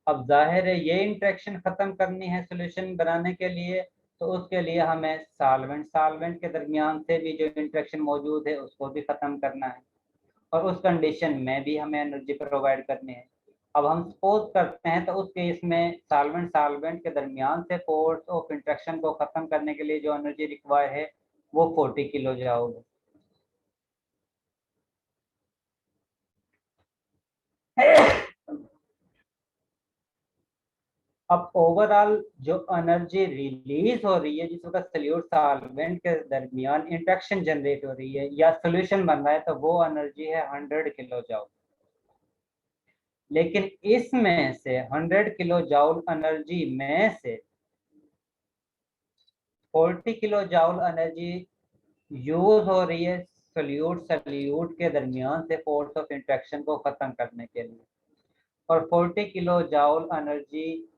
अब जाहिर है ये इंटरेक्शन ख़त्म करनी है सॉल्यूशन बनाने के लिए, तो उसके लिए हमें सॉल्वेंट के दरमियान से भी जो इंटरेक्शन मौजूद है उसको भी ख़त्म करना है, और उस कंडीशन में भी हमें एनर्जी प्रोवाइड करनी है। अब हम सपोज करते हैं तो उस केस में सॉल्वेंट के दरमियान से फोर्स ऑफ इंटरेक्शन को ख़त्म करने के लिए जो एनर्जी रिक्वायर है वो 40 किलो जूल है। अब ओवरऑल जो एनर्जी रिलीज हो रही है जिस वक्त सल्यूट सॉल्वेंट के दरमियान इंटरेक्शन जनरेट हो रही है या सॉल्यूशन बन रहा है, तो वो एनर्जी है 100 किलो जूल। लेकिन इसमें से 100 किलो जूल एनर्जी में से 40 किलो जूल एनर्जी यूज हो रही है सल्यूट के दरमियान से फोर्स ऑफ इंटरेक्शन को खत्म करने के लिए, और 40 किलो जूल एनर्जी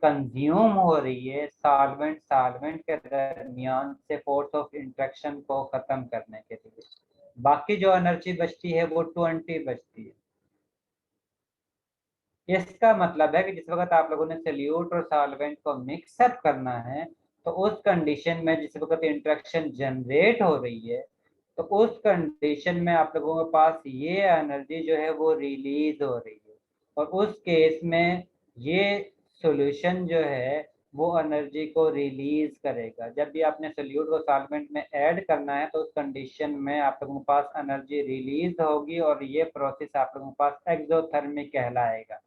कंज्यूम हो रही है सॉल्वेंट के दरमियान से फोर्स ऑफ इंटरेक्शन को खत्म करने के लिए। बाकी जो एनर्जी बचती है वो 20 बचती है। इसका मतलब है कि जिस वक्त आप लोगों ने सल्यूट और सॉल्वेंट को मिक्सअप करना है, तो उस कंडीशन में जिस वक्त इंटरेक्शन जनरेट हो रही है, तो उस कंडीशन में आप लोगों के पास ये एनर्जी जो है वो रिलीज हो रही है, और उस केस में ये सॉल्यूशन जो है वो एनर्जी को रिलीज करेगा। जब भी आपने सल्यूट को सॉल्वेंट में ऐड करना है, तो उस कंडीशन में आप लोगों के पास एनर्जी रिलीज होगी, और ये प्रोसेस आप लोगों के पास एक्सोथर्मिक कहलाएगा।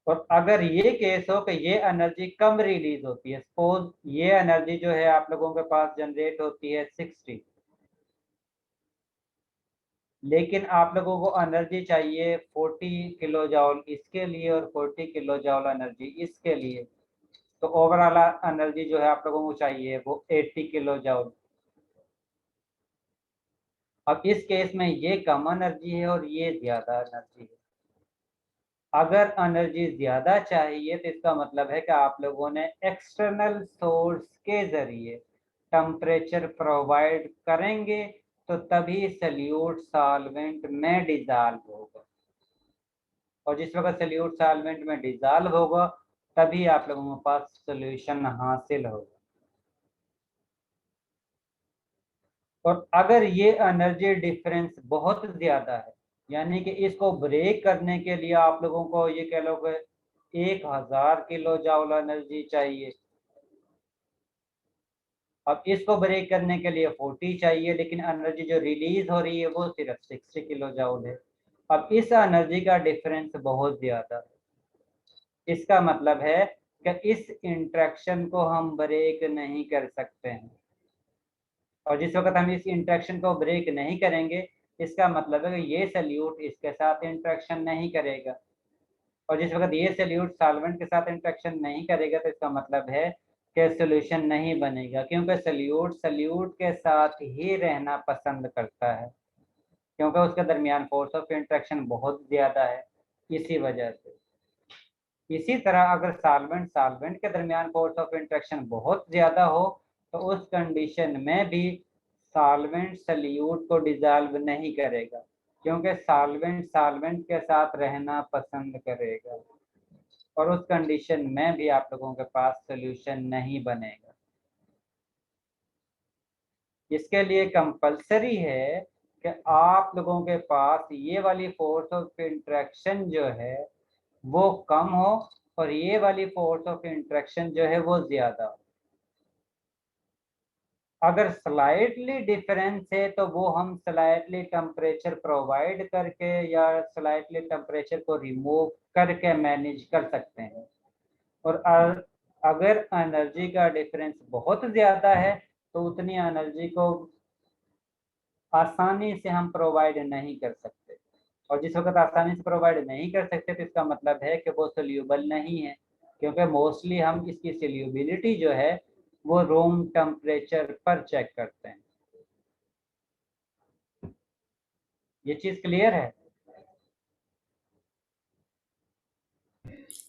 और अगर ये केस हो कि ये एनर्जी कम रिलीज होती है, सपोज ये एनर्जी जो है आप लोगों के पास जनरेट होती है 60, लेकिन आप लोगों को एनर्जी चाहिए 40 किलो जूल इसके लिए और 40 किलो जूल एनर्जी इसके लिए, तो ओवरऑल एनर्जी जो है आप लोगों को चाहिए वो 80 किलो जूल। अब इस केस में ये कम एनर्जी है और ये ज्यादा एनर्जी है। अगर एनर्जी ज़्यादा चाहिए तो इसका मतलब है कि आप लोगों ने एक्सटर्नल सोर्स के ज़रिए टेम्परेचर प्रोवाइड करेंगे तो तभी सल्यूट सॉल्वेंट में डिजॉल्व होगा, और जिस वक्त सल्यूट सॉल्वेंट में डिजॉल्व होगा तभी आप लोगों के पास सॉल्यूशन हासिल होगा। और अगर ये एनर्जी डिफरेंस बहुत ज्यादा है, यानी कि इसको ब्रेक करने के लिए आप लोगों को ये कह लो कि 1000 किलो जूल एनर्जी चाहिए, अब इसको ब्रेक करने के लिए 40 चाहिए, लेकिन एनर्जी जो रिलीज हो रही है वो सिर्फ 60 किलो जूल है। अब इस एनर्जी का डिफरेंस बहुत ज्यादा है, इसका मतलब है कि इस इंटरेक्शन को हम ब्रेक नहीं कर सकते हैं, और जिस वक्त हम इस इंटरेक्शन को ब्रेक नहीं करेंगे इसका मतलब है कि ये सल्यूट इसके साथ इंटरेक्शन नहीं करेगा, और जिस वक्त ये सल्यूट सॉल्वेंट के साथ इंटरेक्शन नहीं करेगा तो इसका मतलब है कि सॉल्यूशन नहीं बनेगा, क्योंकि सल्यूट के साथ ही रहना पसंद करता है, क्योंकि उसके दरमियान फोर्स ऑफ इंटरेक्शन बहुत ज़्यादा है इसी वजह से। इसी तरह अगर सॉल्वेंट के दरमियान फोर्स ऑफ इंटरेक्शन बहुत ज़्यादा हो तो उस कंडीशन में भी सॉल्वेंट सल्यूट को डिजॉल्व नहीं करेगा, क्योंकि सॉल्वेंट के साथ रहना पसंद करेगा, और उस कंडीशन में भी आप लोगों के पास सॉल्यूशन नहीं बनेगा। इसके लिए कंपलसरी है कि आप लोगों के पास ये वाली फोर्स ऑफ इंटरेक्शन जो है वो कम हो और ये वाली फोर्स ऑफ इंटरेक्शन जो है वो ज्यादा हो। अगर स्लाइटली डिफरेंस है तो वो हम स्लाइटली टेम्परेचर प्रोवाइड करके या स्लाइटली टेम्परेचर को रिमूव करके मैनेज कर सकते हैं, और अगर एनर्जी का डिफरेंस बहुत ज़्यादा है तो उतनी एनर्जी को आसानी से हम प्रोवाइड नहीं कर सकते, और जिस वक्त आसानी से प्रोवाइड नहीं कर सकते तो इसका मतलब है कि वो सोल्यूबल नहीं है, क्योंकि मोस्टली हम इसकी सोल्यूबिलिटी जो है वो रूम टेम्परेचर पर चेक करते हैं। ये चीज़ क्लियर है?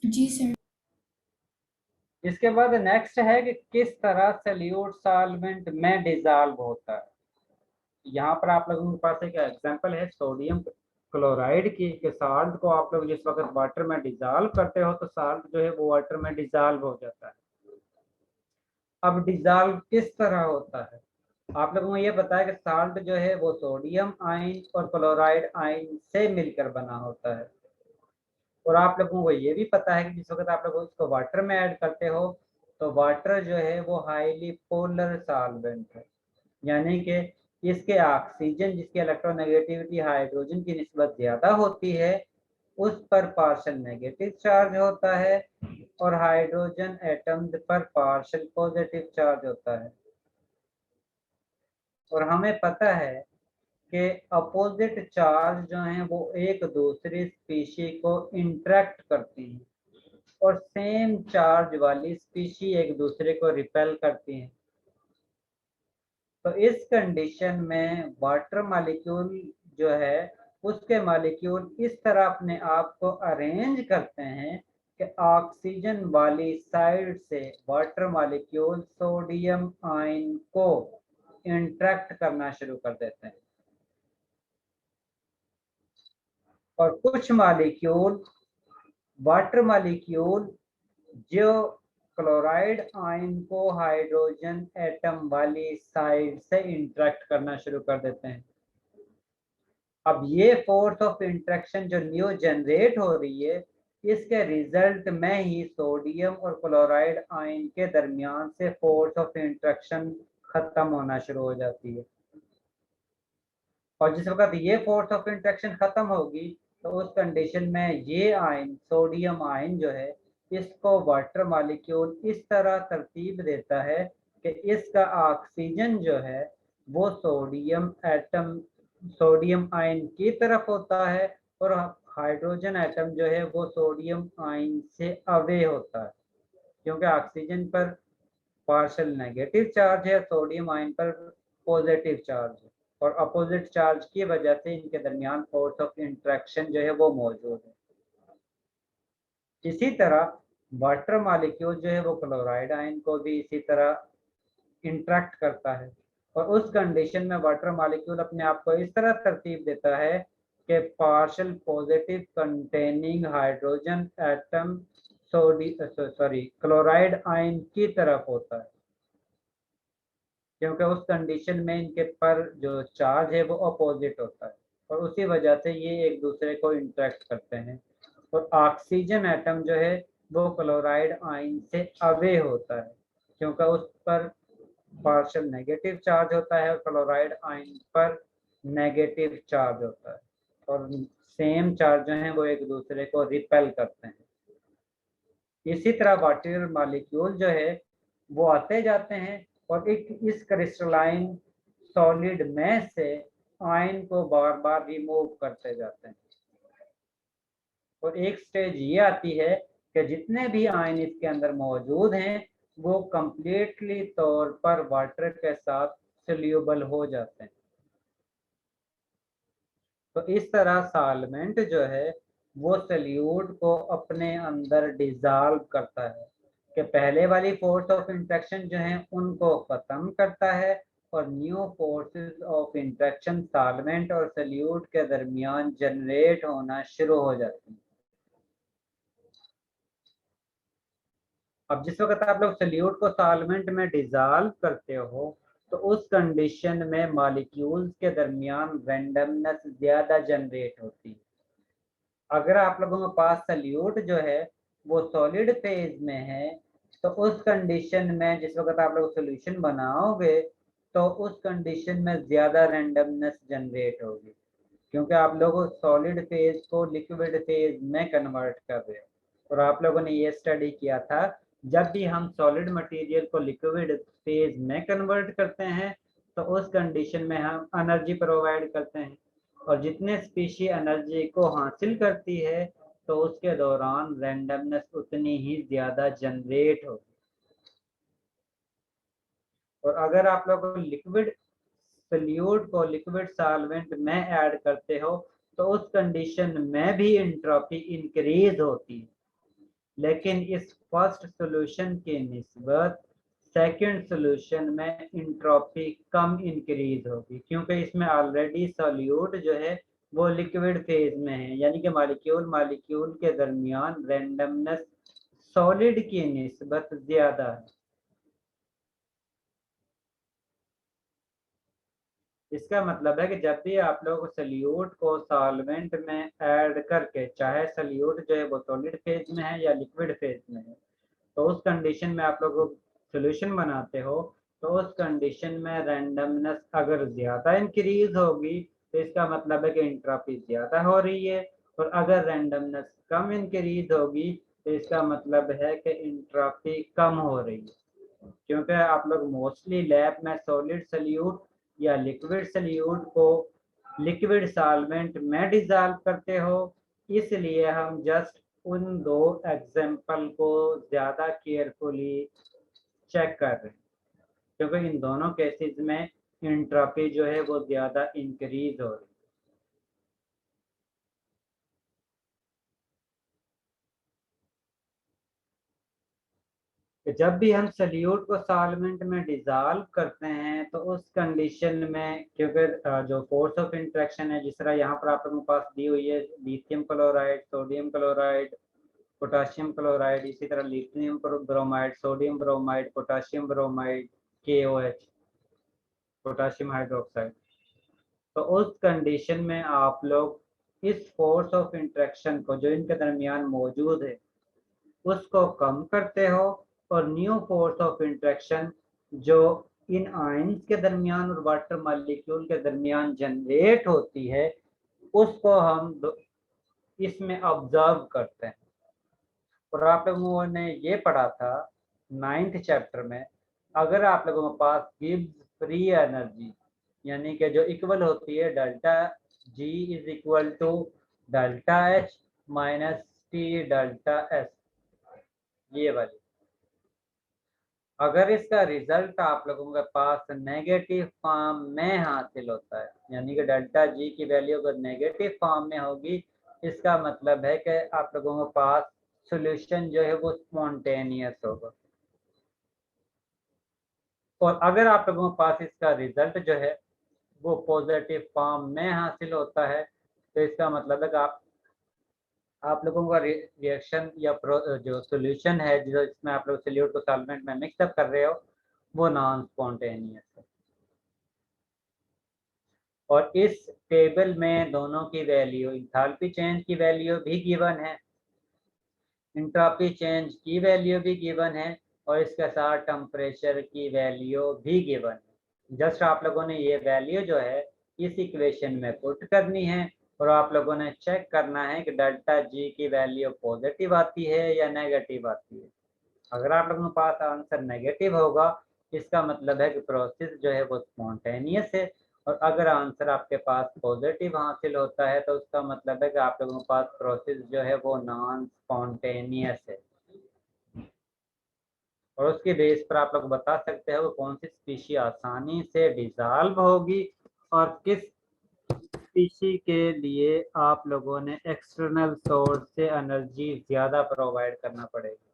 जी सर। इसके बाद नेक्स्ट है कि किस तरह सल्यूट सॉल्वेंट में डिजॉल्व होता है। यहाँ पर आप लोगों के पास एक एग्जांपल है सोडियम क्लोराइड की, कि साल्ट को आप लोग जिस वक्त वाटर में डिजॉल्व करते हो तो साल्ट जो है वो वाटर में डिजॉल्व हो जाता है। अब डिजॉल्व किस तरह होता है, आप लोगों को ये पता है कि साल्ट जो है वो सोडियम आयन और क्लोराइड आयन से मिलकर बना होता है, और आप लोगों को ये भी पता है कि जिस वक्त आप लोग उसको वाटर में ऐड करते हो तो वाटर जो है वो हाईली पोलर सॉल्वेंट है, यानी कि इसके ऑक्सीजन जिसकी इलेक्ट्रोनेगेटिविटी हाइड्रोजन की निस्बत ज़्यादा होती है उस पर पार्शियल नेगेटिव चार्ज होता है, और हाइड्रोजन एटम्स पर पार्शियल पॉजिटिव चार्ज होता है। और हमें पता है कि अपोजिट चार्ज जो हैं वो एक दूसरी स्पीशी को इंटरेक्ट करती हैं, और सेम चार्ज वाली स्पीशी एक दूसरे को रिपेल करती हैं। तो इस कंडीशन में वाटर मॉलिक्यूल जो है उसके मॉलिक्यूल इस तरह अपने आप को अरेंज करते हैं कि ऑक्सीजन वाली साइड से वाटर मॉलिक्यूल सोडियम आयन को इंटरेक्ट करना शुरू कर देते हैं, और कुछ मॉलिक्यूल वाटर मॉलिक्यूल जो क्लोराइड आयन को हाइड्रोजन एटम वाली साइड से इंटरेक्ट करना शुरू कर देते हैं। अब ये फोर्स ऑफ इंटरेक्शन जो न्यू जनरेट हो रही है इसके रिजल्ट में ही सोडियम और क्लोराइड आयन के दरमियान से फोर्स ऑफ इंटरेक्शन खत्म होना शुरू हो जाती है, और जिस वक्त ये फोर्स ऑफ इंटरेक्शन खत्म होगी तो उस कंडीशन में ये आयन सोडियम आयन जो है इसको वाटर मॉलिक्यूल इस तरह तरतीब देता है कि इसका ऑक्सीजन जो है वो सोडियम आयन की तरफ होता है, और हाइड्रोजन एटम जो है वो सोडियम आयन से अवे होता है, क्योंकि ऑक्सीजन पर पार्शियल नेगेटिव चार्ज है, सोडियम आयन पर पॉजिटिव चार्ज है, और अपोजिट चार्ज की वजह से इनके दरमियान फोर्स ऑफ इंटरेक्शन जो है वो मौजूद है। इसी तरह वाटर मॉलिक्यूल जो है वो क्लोराइड आयन को भी इसी तरह इंटरेक्ट करता है और उस कंडीशन में वाटर मॉलिक्यूल अपने आप को इस तरह तरतीब देता है कि partial positive containing hydrogen atom chloride ion की तरफ होता है, क्योंकि उस कंडीशन में इनके पर जो चार्ज है वो अपोजिट होता है और उसी वजह से ये एक दूसरे को इंटरेक्ट करते हैं। और ऑक्सीजन एटम जो है वो क्लोराइड आयन से अवे होता है, क्योंकि उस पर पार्शियल नेगेटिव चार्ज होता है और क्लोराइड आयन पर नेगेटिव चार्ज होता है और सेम चार्ज जो है वो एक दूसरे को रिपेल करते हैं। इसी तरह वाटर मॉलिक्यूल जो है वो आते जाते हैं और इस क्रिस्टलाइन सॉलिड में से आयन को बार बार रिमूव करते जाते हैं और एक स्टेज ये आती है कि जितने भी आयन इसके अंदर मौजूद हैं वो कंप्लीटली तौर पर वाटर के साथ सोल्यूबल हो जाते हैं। तो इस तरह सॉल्वेंट जो है वो सोल्यूट को अपने अंदर डिसॉल्व करता है कि पहले वाली फोर्स ऑफ इंट्रैक्शन जो है उनको खत्म करता है और new forces of interaction solvent और सोल्यूट के दरमियान जनरेट होना शुरू हो जाती है। अब जिस वक्त आप लोग सोल्यूट को सॉल्वेंट में डिसॉल्व करते हो तो उस कंडीशन में मॉलिक्यूल्स के दरमियान रैंडमनेस ज्यादा जनरेट होती है। अगर आप लोगों के पास सोल्यूट जो है वो सॉलिड फेज में है तो उस कंडीशन में जिस वक्त आप लोग सॉल्यूशन बनाओगे तो उस कंडीशन में ज्यादा रैंडमनेस जनरेट होगी, क्योंकि आप लोग सॉलिड फेज को लिक्विड फेज में कन्वर्ट कर रहे हो। और आप लोगों ने ये स्टडी किया था, जब भी हम सॉलिड मटेरियल को लिक्विड फेज में कन्वर्ट करते हैं तो उस कंडीशन में हम एनर्जी प्रोवाइड करते हैं और जितने स्पीशी एनर्जी को हासिल करती है तो उसके दौरान रैंडमनेस उतनी ही ज्यादा जनरेट होगी। और अगर आप लोग लिक्विड सोल्यूट को लिक्विड सॉल्वेंट में ऐड करते हो तो उस कंडीशन में भी एंट्रोपी इंक्रीज होती है, लेकिन इस फर्स्ट सॉल्यूशन के निस्बत सेकंड सॉल्यूशन में एंट्रोपी कम इंक्रीज होगी, क्योंकि इसमें ऑलरेडी सॉल्यूट जो है वो लिक्विड फेज में है, यानी कि मॉलिक्यूल के दरमियान रैंडमनेस सॉलिड की निस्बत ज्यादा है। इसका मतलब है कि जब भी आप लोग सोल्यूट को सॉल्वेंट में ऐड करके, चाहे सोल्यूट जो है वो सॉलिड फेज में है या लिक्विड फेज में है, तो उस कंडीशन में आप लोग सॉल्यूशन बनाते हो तो उस कंडीशन में रैंडमनेस अगर ज्यादा इंक्रीज होगी तो इसका मतलब है कि एंट्रोपी ज्यादा हो रही है, और अगर रैंडमनेस कम इंक्रीज होगी तो इसका मतलब है कि एंट्रोपी कम हो रही है। क्योंकि आप लोग मोस्टली लैब में सॉलिड सोल्यूट या लिक्विड सोल्यूट को लिक्विड सॉल्वेंट में डिसॉल्व करते हो, इसलिए हम जस्ट उन दो एग्जाम्पल को ज्यादा केयरफुली चेक कर रहे हैं, क्योंकि इन दोनों केसेस में एंट्रोपी जो है वो ज्यादा इंक्रीज हो रही है। जब भी हम सोल्यूट को सॉल्वेंट में डिसॉल्व करते हैं तो उस कंडीशन में, क्योंकि जो फोर्स ऑफ इंट्रैक्शन है जिस तरह यहाँ पर आप लोगों के पास दी हुई है, lithium chloride, sodium chloride, potassium chloride, इसी तरह lithium bromide, sodium bromide, potassium bromide, KOH, potassium hydroxide, तो उस कंडीशन में आप लोग इस फोर्स ऑफ इंट्रैक्शन को जो इनके दरमियान मौजूद है उसको कम करते हो और न्यू फोर्स ऑफ इंट्रैक्शन जो इन आयंस के दरमियान और वाटर मॉलिक्यूल के दरमियान जनरेट होती है उसको हम इसमें ऑब्जर्व करते हैं। और आप लोगों ने ये पढ़ा था 9th चैप्टर में, अगर आप लोगों के पास गिब्स फ्री एनर्जी यानी कि जो इक्वल होती है delta G is equal to delta H minus T delta S, ये वाली, अगर इसका रिजल्ट आप लोगों के पास नेगेटिव फॉर्म में हासिल होता है, यानी कि डेल्टा G की वैल्यू अगर नेगेटिव फॉर्म में होगी, इसका मतलब है कि आप लोगों के पास सॉल्यूशन जो है वो स्पॉन्टेनियस होगा। और अगर आप लोगों के पास इसका रिजल्ट जो है वो पॉजिटिव फॉर्म में हासिल होता है तो इसका मतलब है कि आप लोगों का रिएक्शन या जो सॉल्यूशन है जिसमें आप लोग सोल्यूट को सॉल्वेंट में मिक्सअप कर रहे हो वो नॉन स्पॉन्टेनियस है। और इस टेबल में दोनों की वैल्यू, इंथैल्पी चेंज की वैल्यू भी गिवन है, एंट्रोपी चेंज की वैल्यू भी गिवन है और इसके साथ टेम्परेचर की वैल्यू भी गिवन है। जस्ट आप लोगों ने ये वैल्यू जो है इस इक्वेशन में पुट करनी है और आप लोगों ने चेक करना है कि डेल्टा जी की वैल्यू पॉजिटिव आती है या नेगेटिव आती है। अगर आप लोगों के पास आंसर नेगेटिव होगा इसका मतलब है कि प्रोसेस जो है वो स्पॉन्टेनियस है, और अगर आंसर आपके पास पॉजिटिव हासिल होता है तो उसका मतलब है कि आप लोगों के पास प्रोसेस जो है वो नॉन स्पॉन्टेनियस है। और उसके बेस पर आप लोग बता सकते हो कौन सी स्पीशी आसानी से डिसॉल्व होगी और किस स्पीशी के लिए आप लोगों ने एक्सटर्नल सोर्स से एनर्जी ज़्यादा प्रोवाइड करना पड़ेगा।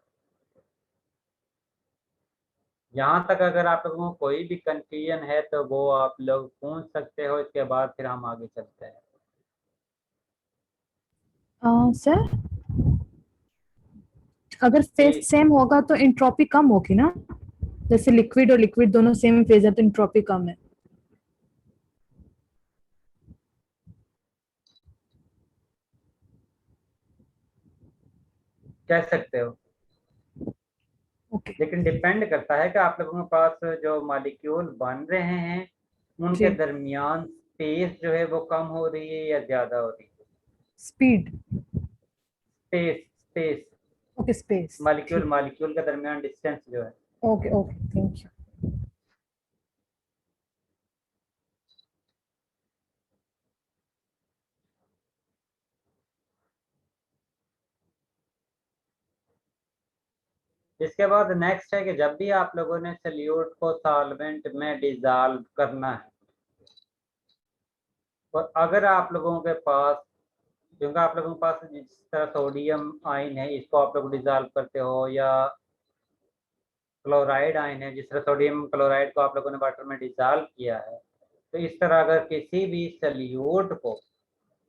यहाँ तक अगर आप लोगों को कोई भी कंफ्यूजन है तो वो आप लोग पूछ सकते हो, इसके बाद फिर हम आगे चलते हैं। सर अगर फेज जी। सेम होगा तो इंट्रोपी कम होगी ना, जैसे लिक्विड और लिक्विड दोनों सेम फेज है तो इंट्रोपी कम है। कह सकते हो, ओके लेकिन डिपेंड करता है कि आप लोगों के पास जो मॉलिक्यूल बन रहे हैं उनके जी। दरमियान स्पेस जो है वो कम हो रही है या ज़्यादा हो रही है। Speed, space space okay space, molecule ठीक, मॉलिक्यूल का दरमियान डिस्टेंस जो है। Okay okay thank you. इसके बाद नेक्स्ट है कि जब भी आप लोगों ने सल्यूट को सॉल्वेंट में डिसॉल्व करना है और अगर आप लोगों के पास, क्योंकि आप लोगों के पास जिस तरह सोडियम आयन है इसको आप लोग डिसॉल्व करते हो या क्लोराइड आयन है जिस तरह सोडियम क्लोराइड को आप लोगों ने वाटर में डिसॉल्व किया है, तो इस तरह अगर किसी भी सल्यूट को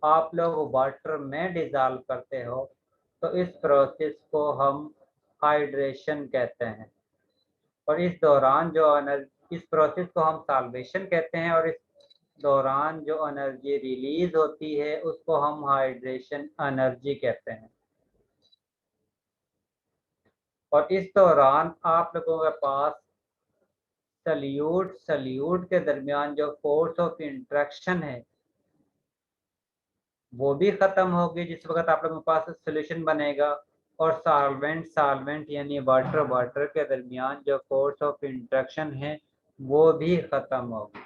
आप लोग वाटर में डिसॉल्व करते हो तो इस प्रोसेस को हम हाइड्रेशन कहते हैं। और इस दौरान जो एनर्जी, इस प्रोसेस को हम सॉल्वेशन कहते हैं और इस दौरान जो एनर्जी रिलीज होती है उसको हम हाइड्रेशन एनर्जी कहते हैं। और इस दौरान आप लोगों के पास सल्यूट के दरमियान जो फोर्स ऑफ इंट्रैक्शन है वो भी खत्म होगी जिस वक्त आप लोगों के पास सोल्यूशन बनेगा, और सॉल्वेंट यानी वाटर के दरमियान जो फोर्स ऑफ इंट्रैक्शन है वो भी खत्म होगी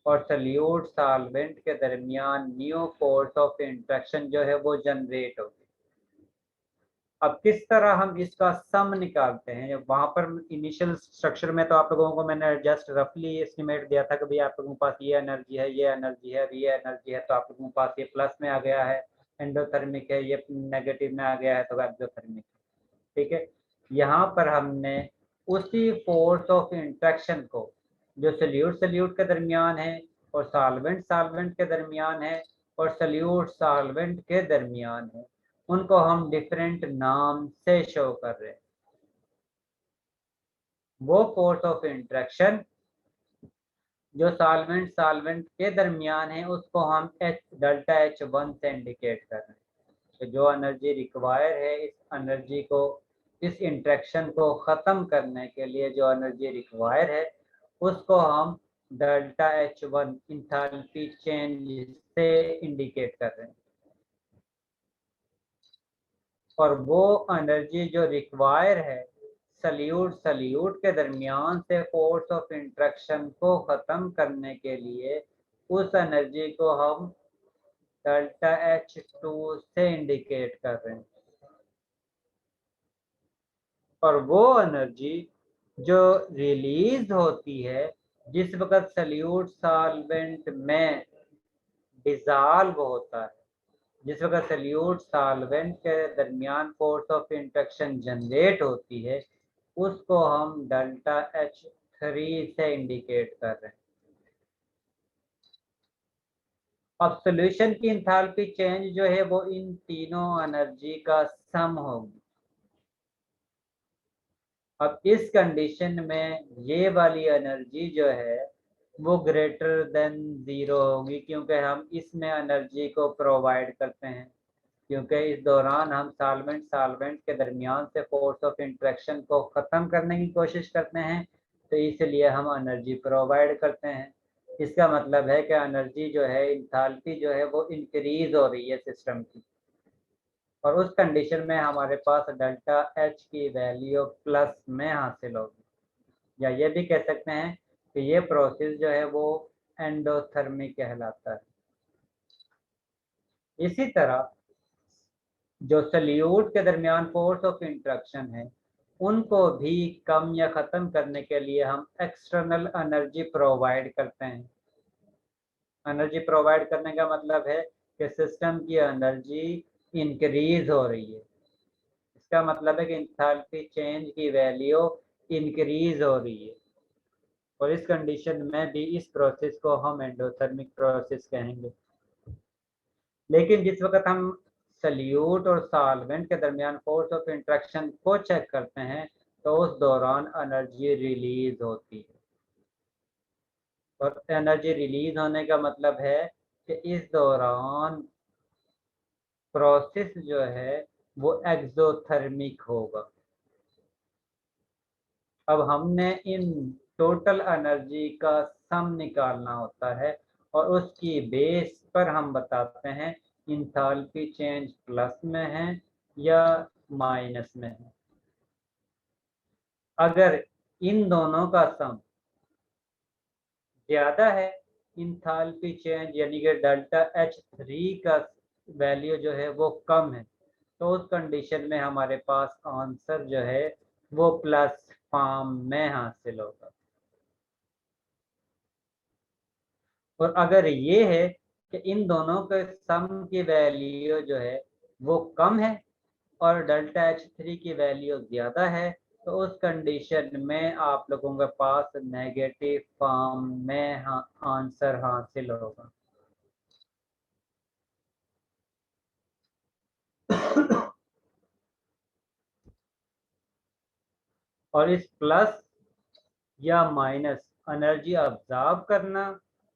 और सल्यूट सॉल्वेंट के दरमियान न्यू फोर्स ऑफ इंट्रैक्शन जो है वो जनरेट होगी। अब किस तरह हम इसका सम निकालते हैं, वहां पर इनिशियल स्ट्रक्चर में तो आप लोगों को मैंने जस्ट रफली एस्टिमेट दिया था कि भाई आप लोगों के पास ये एनर्जी है, ये एनर्जी है, ये एनर्जी है, तो आप लोगों के पास ये प्लस में आ गया है एंडोथर्मिक है, ये नेगेटिव में आ गया है तो एक्सोथर्मिक है। ठीक है, यहाँ पर हमने उसी फोर्स ऑफ इंट्रैक्शन को जो सल्यूट के दरमियान है और सॉल्वेंट के दरमियान है और सॉल्वेंट के दरमियान है, उनको हम डिफरेंट नाम से शो कर रहे हैं। वो फोर्स ऑफ इंट्रैक्शन जो सॉल्वेंट के दरमियान है उसको हम डेल्टा H1 से इंडिकेट कर रहे हैं। तो जो एनर्जी रिक्वायर है इस एनर्जी को, इस इंट्रैक्शन को ख़त्म करने के लिए जो एनर्जी रिक्वायर है उसको हम डेल्टा H1 इंथैल्पी चेंज से इंडिकेट कर रहे हैं। और वो एनर्जी जो रिक्वायर है सल्यूट के दरमियान से फोर्स ऑफ इंट्रैक्शन को ख़त्म करने के लिए, उस एनर्जी को हम डेल्टा H2 से इंडिकेट कर रहे हैं। और वो एनर्जी जो रिलीज होती है जिस वक्त सल्यूट सॉल्वेंट में डिसॉल्व होता है, जिस वक्त सल्यूट सॉल्वेंट के दरमियान फोर्स ऑफ इंट्रैक्शन जनरेट होती है उसको हम डेल्टा H 3 से इंडिकेट कर रहे हैं। अब सॉल्यूशन की इंथैल्पी चेंज जो है वो इन तीनों एनर्जी का सम होगी। अब इस कंडीशन में ये वाली एनर्जी जो है वो ग्रेटर देन 0 होगी, क्योंकि हम इसमें एनर्जी को प्रोवाइड करते हैं, क्योंकि इस दौरान हम सॉल्वेंट के दरमियान से फोर्स ऑफ इंटरेक्शन को ख़त्म करने की कोशिश करते हैं, तो इसलिए हम एनर्जी प्रोवाइड करते हैं। इसका मतलब है कि एनर्जी जो है, इंथैल्पी जो है वो इंक्रीज हो रही है सिस्टम की, और उस कंडीशन में हमारे पास डेल्टा एच की वैल्यू प्लस में हासिल होगी, या ये भी कह सकते हैं कि ये प्रोसेस जो है वो एंडोथर्मिक कहलाता है। इसी तरह जो सल्यूट के दरमियान फोर्स ऑफ इंटरेक्शन है उनको भी कम या ख़त्म करने के लिए हम एक्सटर्नल एनर्जी प्रोवाइड करते हैं। एनर्जी प्रोवाइड करने का मतलब है कि सिस्टम की एनर्जी इंक्रीज हो रही है। इसका मतलब है कि इंथैल्पी चेंज की वैल्यू इंक्रीज हो रही है, और इस कंडीशन में भी इस प्रोसेस को हम एंडोथर्मिक प्रोसेस कहेंगे। लेकिन जिस वक्त हम सल्यूट और सॉल्वेंट के दरमियान फोर्स ऑफ इंटरेक्शन को चेक करते हैं तो उस दौरान एनर्जी रिलीज होती है, और एनर्जी रिलीज होने का मतलब है कि इस दौरान प्रोसेस जो है वो एक्सोथर्मिक होगा। अब हमने इन टोटल एनर्जी का सम निकालना होता है, और उसकी बेस पर हम बताते हैं इंथैल्पी चेंज प्लस में है या माइनस में है। अगर इन दोनों का सम ज़्यादा है, इंथैल्पी चेंज यानी कि डेल्टा H3 का वैल्यू जो है वो कम है, तो उस कंडीशन में हमारे पास आंसर जो है वो प्लस फॉर्म में हासिल होगा। और अगर ये है कि इन दोनों के सम की वैल्यू जो है वो कम है और डेल्टा H3 की वैल्यू ज़्यादा है, तो उस कंडीशन में आप लोगों के पास नेगेटिव फॉर्म में आंसर हासिल होगा। और इस प्लस या माइनस एनर्जी ऑब्जर्व करना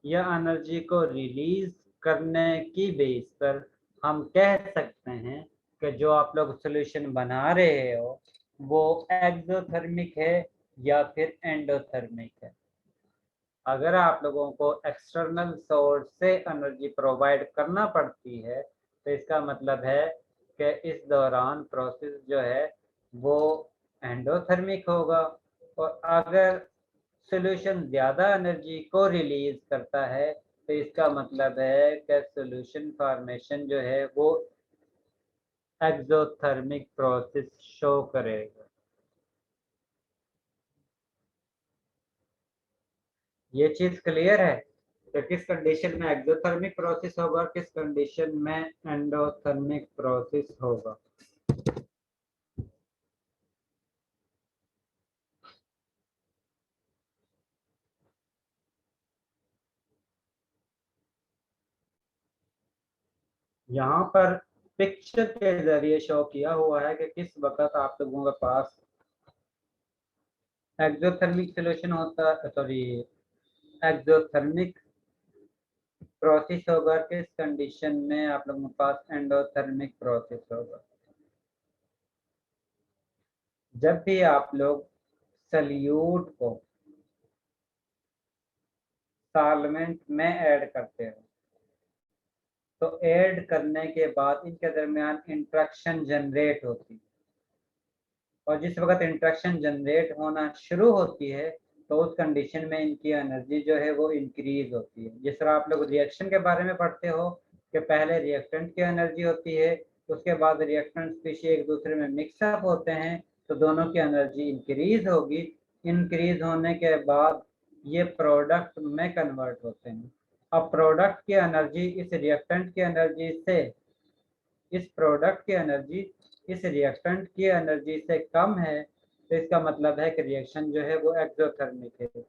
या एनर्जी को रिलीज करने की बेस पर हम कह सकते हैं कि जो आप लोग सॉल्यूशन बना रहे हो वो एक्सोथर्मिक है या फिर एंडोथर्मिक है। अगर आप लोगों को एक्सटर्नल सोर्स से एनर्जी प्रोवाइड करना पड़ती है तो इसका मतलब है कि इस दौरान प्रोसेस जो है वो एंडोथर्मिक होगा, और अगर सॉल्यूशन ज़्यादा एनर्जी को रिलीज करता है तो इसका मतलब है कि सॉल्यूशन फॉर्मेशन जो है वो एक्सोथर्मिक प्रोसेस शो करेगा। ये चीज़ क्लियर है कि किस कंडीशन में एक्सोथर्मिक प्रोसेस होगा, किस कंडीशन में एंडोथर्मिक प्रोसेस होगा। यहाँ पर पिक्चर के जरिए शो किया हुआ है कि किस वक्त आप लोगों के पास एक्सोथर्मिक सॉल्यूशन होता है, सॉरी एक्सोथर्मिक प्रोसेस होगा, किस कंडीशन में आप लोगों के पास एंडोथर्मिक प्रोसेस होगा। जब भी आप लोग सल्यूट को सॉल्वेंट में ऐड करते हो तो ऐड करने के बाद इनके दरमियान इंटरेक्शन जनरेट होती है, और जिस वक्त इंटरेक्शन जनरेट होना शुरू होती है तो उस कंडीशन में इनकी एनर्जी जो है वो इंक्रीज होती है। जिस तरह आप लोग रिएक्शन के बारे में पढ़ते हो कि पहले रिएक्टेंट की एनर्जी होती है, उसके बाद रिएक्टेंट स्पीशीज एक दूसरे में मिक्सअप होते हैं तो दोनों की एनर्जी इंक्रीज होगी। इंक्रीज होने के बाद ये प्रोडक्ट में कन्वर्ट होते हैं। अब प्रोडक्ट की एनर्जी इस रिएक्टेंट की एनर्जी से, इस प्रोडक्ट की एनर्जी इस रिएक्टेंट की एनर्जी से कम है, तो इसका मतलब है कि रिएक्शन जो है वो एक्सोथर्मिक है।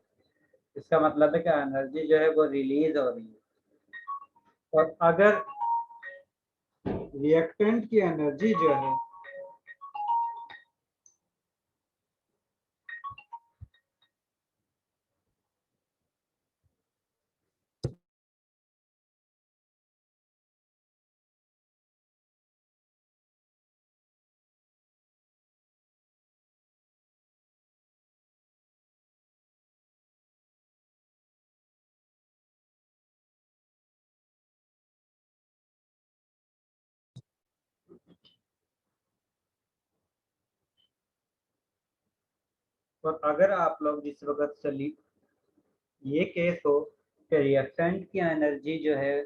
इसका मतलब है कि एनर्जी जो है वो रिलीज हो रही है। और अगर रिएक्टेंट की एनर्जी जो है और अगर आप लोग जिस वक्त से ये केस हो कि रिएक्टेंट की एनर्जी जो है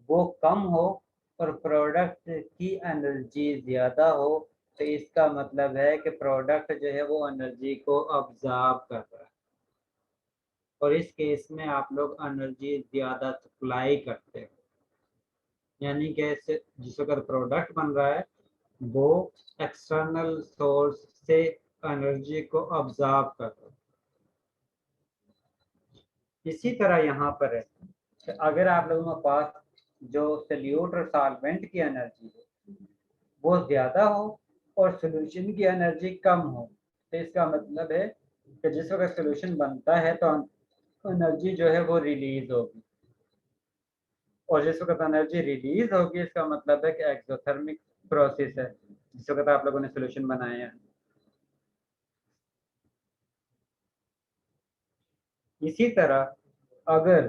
वो कम हो और प्रोडक्ट की एनर्जी ज़्यादा हो, तो इसका मतलब है कि प्रोडक्ट जो है वो एनर्जी को ऑब्जर्व कर रहा है और इस केस में आप लोग एनर्जी ज़्यादा सप्लाई करते हो। यानी कि जिस वक्त प्रोडक्ट बन रहा है वो एक्सटर्नल सोर्स से एनर्जी को ऑब्जर्व कर रहा है। इसी तरह यहाँ पर है कि अगर आप लोगों के पास जो सल्यूट और सॉल्वेंट की एनर्जी है वो ज़्यादा हो और सॉल्यूशन की एनर्जी कम हो, तो इसका मतलब है कि जिस वक्त सॉल्यूशन बनता है तो एनर्जी जो है वो रिलीज होगी, और जिस वक्त एनर्जी रिलीज होगी इसका मतलब है कि एक्सोथर्मिक प्रोसेस है जिस वक्त आप लोगों ने सॉल्यूशन बनाया है। इसी तरह अगर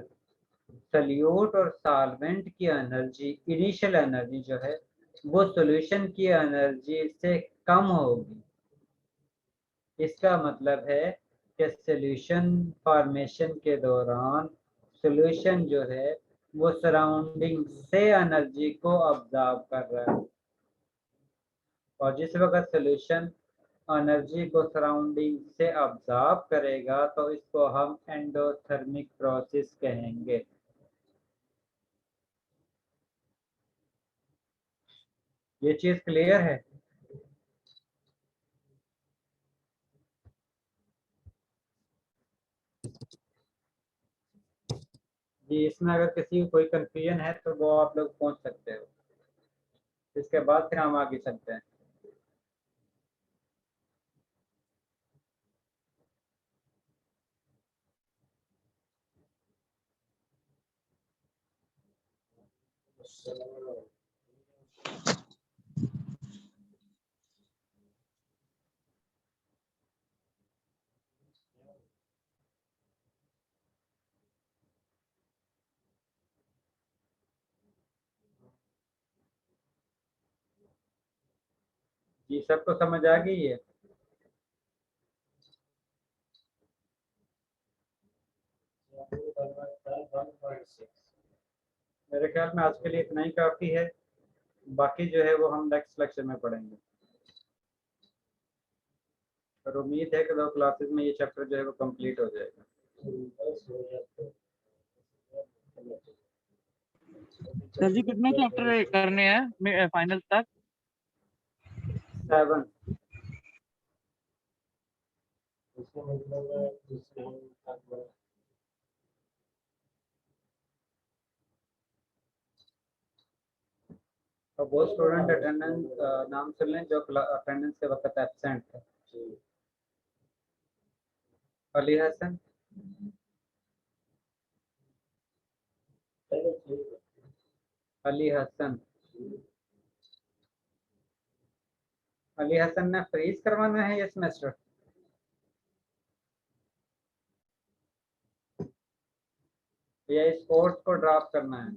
सल्यूट और सॉल्वेंट की एनर्जी, इनिशियल एनर्जी जो है वो सॉल्यूशन की एनर्जी से कम होगी, इसका मतलब है कि सॉल्यूशन फॉर्मेशन के दौरान सॉल्यूशन जो है वो सराउंडिंग से एनर्जी को ऑब्जर्व कर रहा है, और जिस वक्त सॉल्यूशन एनर्जी को सराउंडिंग से ऑब्जर्व करेगा तो इसको हम एंडोथर्मिक प्रोसेस कहेंगे। ये चीज क्लियर है? जी, इसमें अगर किसी को कोई कंफ्यूजन है तो वो आप लोग पूछ सकते हो, इसके बाद फिर हम आगे चलते हैं। जी, सबको समझ आ गई है? मेरे ख्याल में आज के लिए इतना ही काफी है, बाकी जो है वो हम नेक्स्ट लेक्चर में पढ़ेंगे, और उम्मीद है कि 2 क्लासेस में ये चैप्टर जो है वो कंप्लीट हो जाएगा। सर जी कितने चैप्टर करने हैं फाइनल तक? 7। और वो स्टूडेंट अटेंडेंस नाम सुन लें जो अटेंडेंस के वक्त एब्सेंट है। अली हसन, अली हसन, अली हसन ने फ्रीज करवाना है ये सेमेस्टर? या इस कोर्स को ड्रॉप करना है?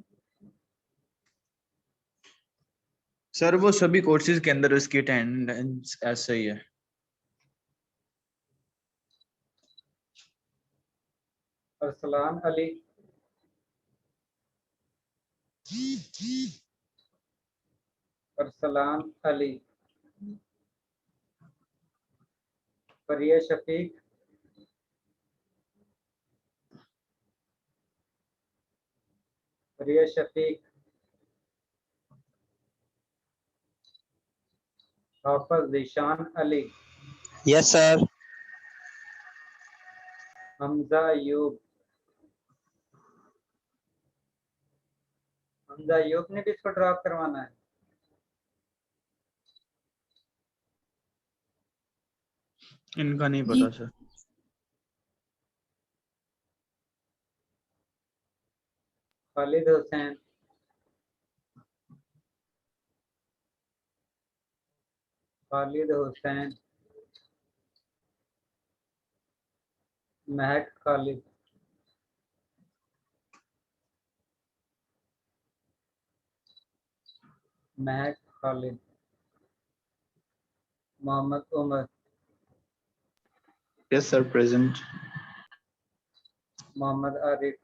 सर वो सभी कोर्सेज के अंदर उसकी अटेंडेंस ऐसा ही है। अरसलान अली, अरसलान अली, फरिया शफीक, फरिया शफीक, हाफिज जीशान अली, यस सर। हमजा अयूब, हमजा अयूब ने भी इसको ड्रॉप करवाना है। इनका नहीं जी। पता sir. Khalid Hussain, Khalid Hussain, Mahak Khalid, Mahak Khalid, Mohammad Umar, yes sir present. Mohammad Arif,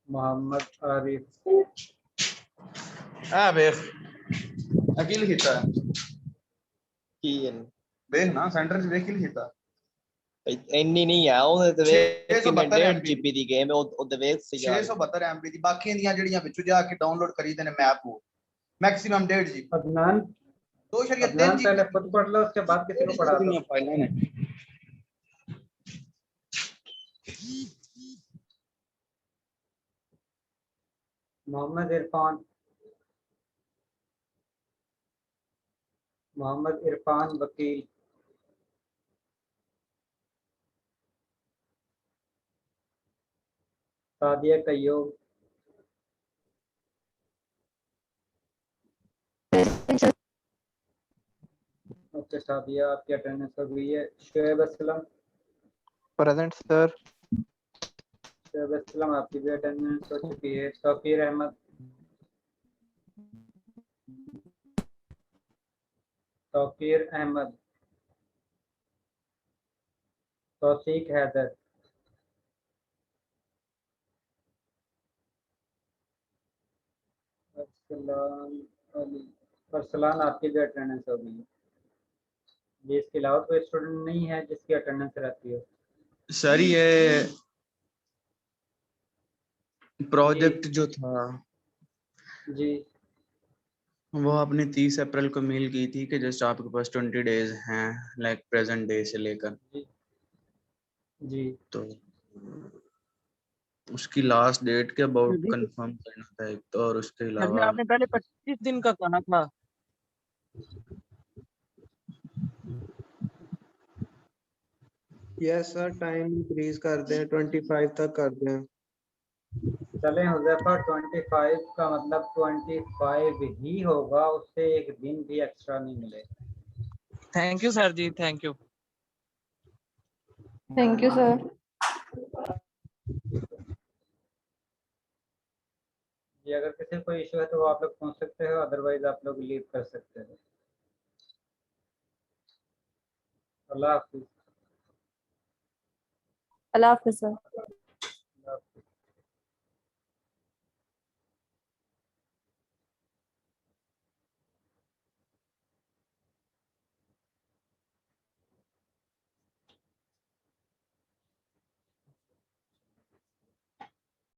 Mohammad Arif, देख अकील हिता कीन देख ना सेंटर से देख हिता ਇੰਨੀ ਨਹੀਂ ਆ ਉਹਦੇ ਤੇ ਵੇਖ ਕਿੰਨੇ 672 1.5 MB GB ਦੀ ਗੇਮ ਹੈ ਉਹਦੇ ਵੇਖ ਸੀ ਯਾਰ 672 MB ਦੀ ਬਾਕੀ ਦੀਆਂ ਜਿਹੜੀਆਂ ਵਿੱਚੋਂ ਜਾ ਕੇ ਡਾਊਨਲੋਡ ਕਰੀਦੇ ਨੇ ਮੈਪ ਉਹ maximum 1.5 GB Adnan, 2.3 Adnan GB पहले खुद पढ़ लो, उसके बाद किसी को पढ़ा दो। फाइलें ने मोहम्मद इरफान, मोहम्मद इरफान वकील, सादिया कय्यूम, ओके सादिया आपकी अटेंडेंस हो गई है। Shoaib Aslam, present sir. शुएब असलम आपकी भी अटेंडेंस हो चुकी है। तौकीर अहमद, तौकीर अहमद, तौसीक हैदर, अरसलान अली, अरसलान आपकी भी अटेंडेंस हो गई है। ये इसके अलावा कोई स्टूडेंट नहीं है जिसकी अटेंडेंस रहती है? सर ये प्रोजेक्ट जो था जी वो आपने 30 अप्रैल को मेल की थी कि जस्ट आपके पास 20 डेज हैं लाइक प्रेजेंट डे से लेकर, जी जी तो उसकी लास्ट डेट के अबाउट कंफर्म करना था एक तो, और उसके अलावा आपने पहले 25 दिन का कहा था। यस सर, टाइम इंक्रीज कर दें, 25 तक कर दें। चले हुज़ैफा, 25 का मतलब 25 ही होगा, उससे एक दिन भी एक्स्ट्रा नहीं मिलेगा। थैंक यू सर जी, thank you. Thank you sir. जी अगर किसी को कोई इशू है तो वो आप लोग पूछ सकते हो, अदरवाइज आप लोग लीव कर सकते हो। अल्लाह हाफिज। अल्लाह हाफिज़ सर।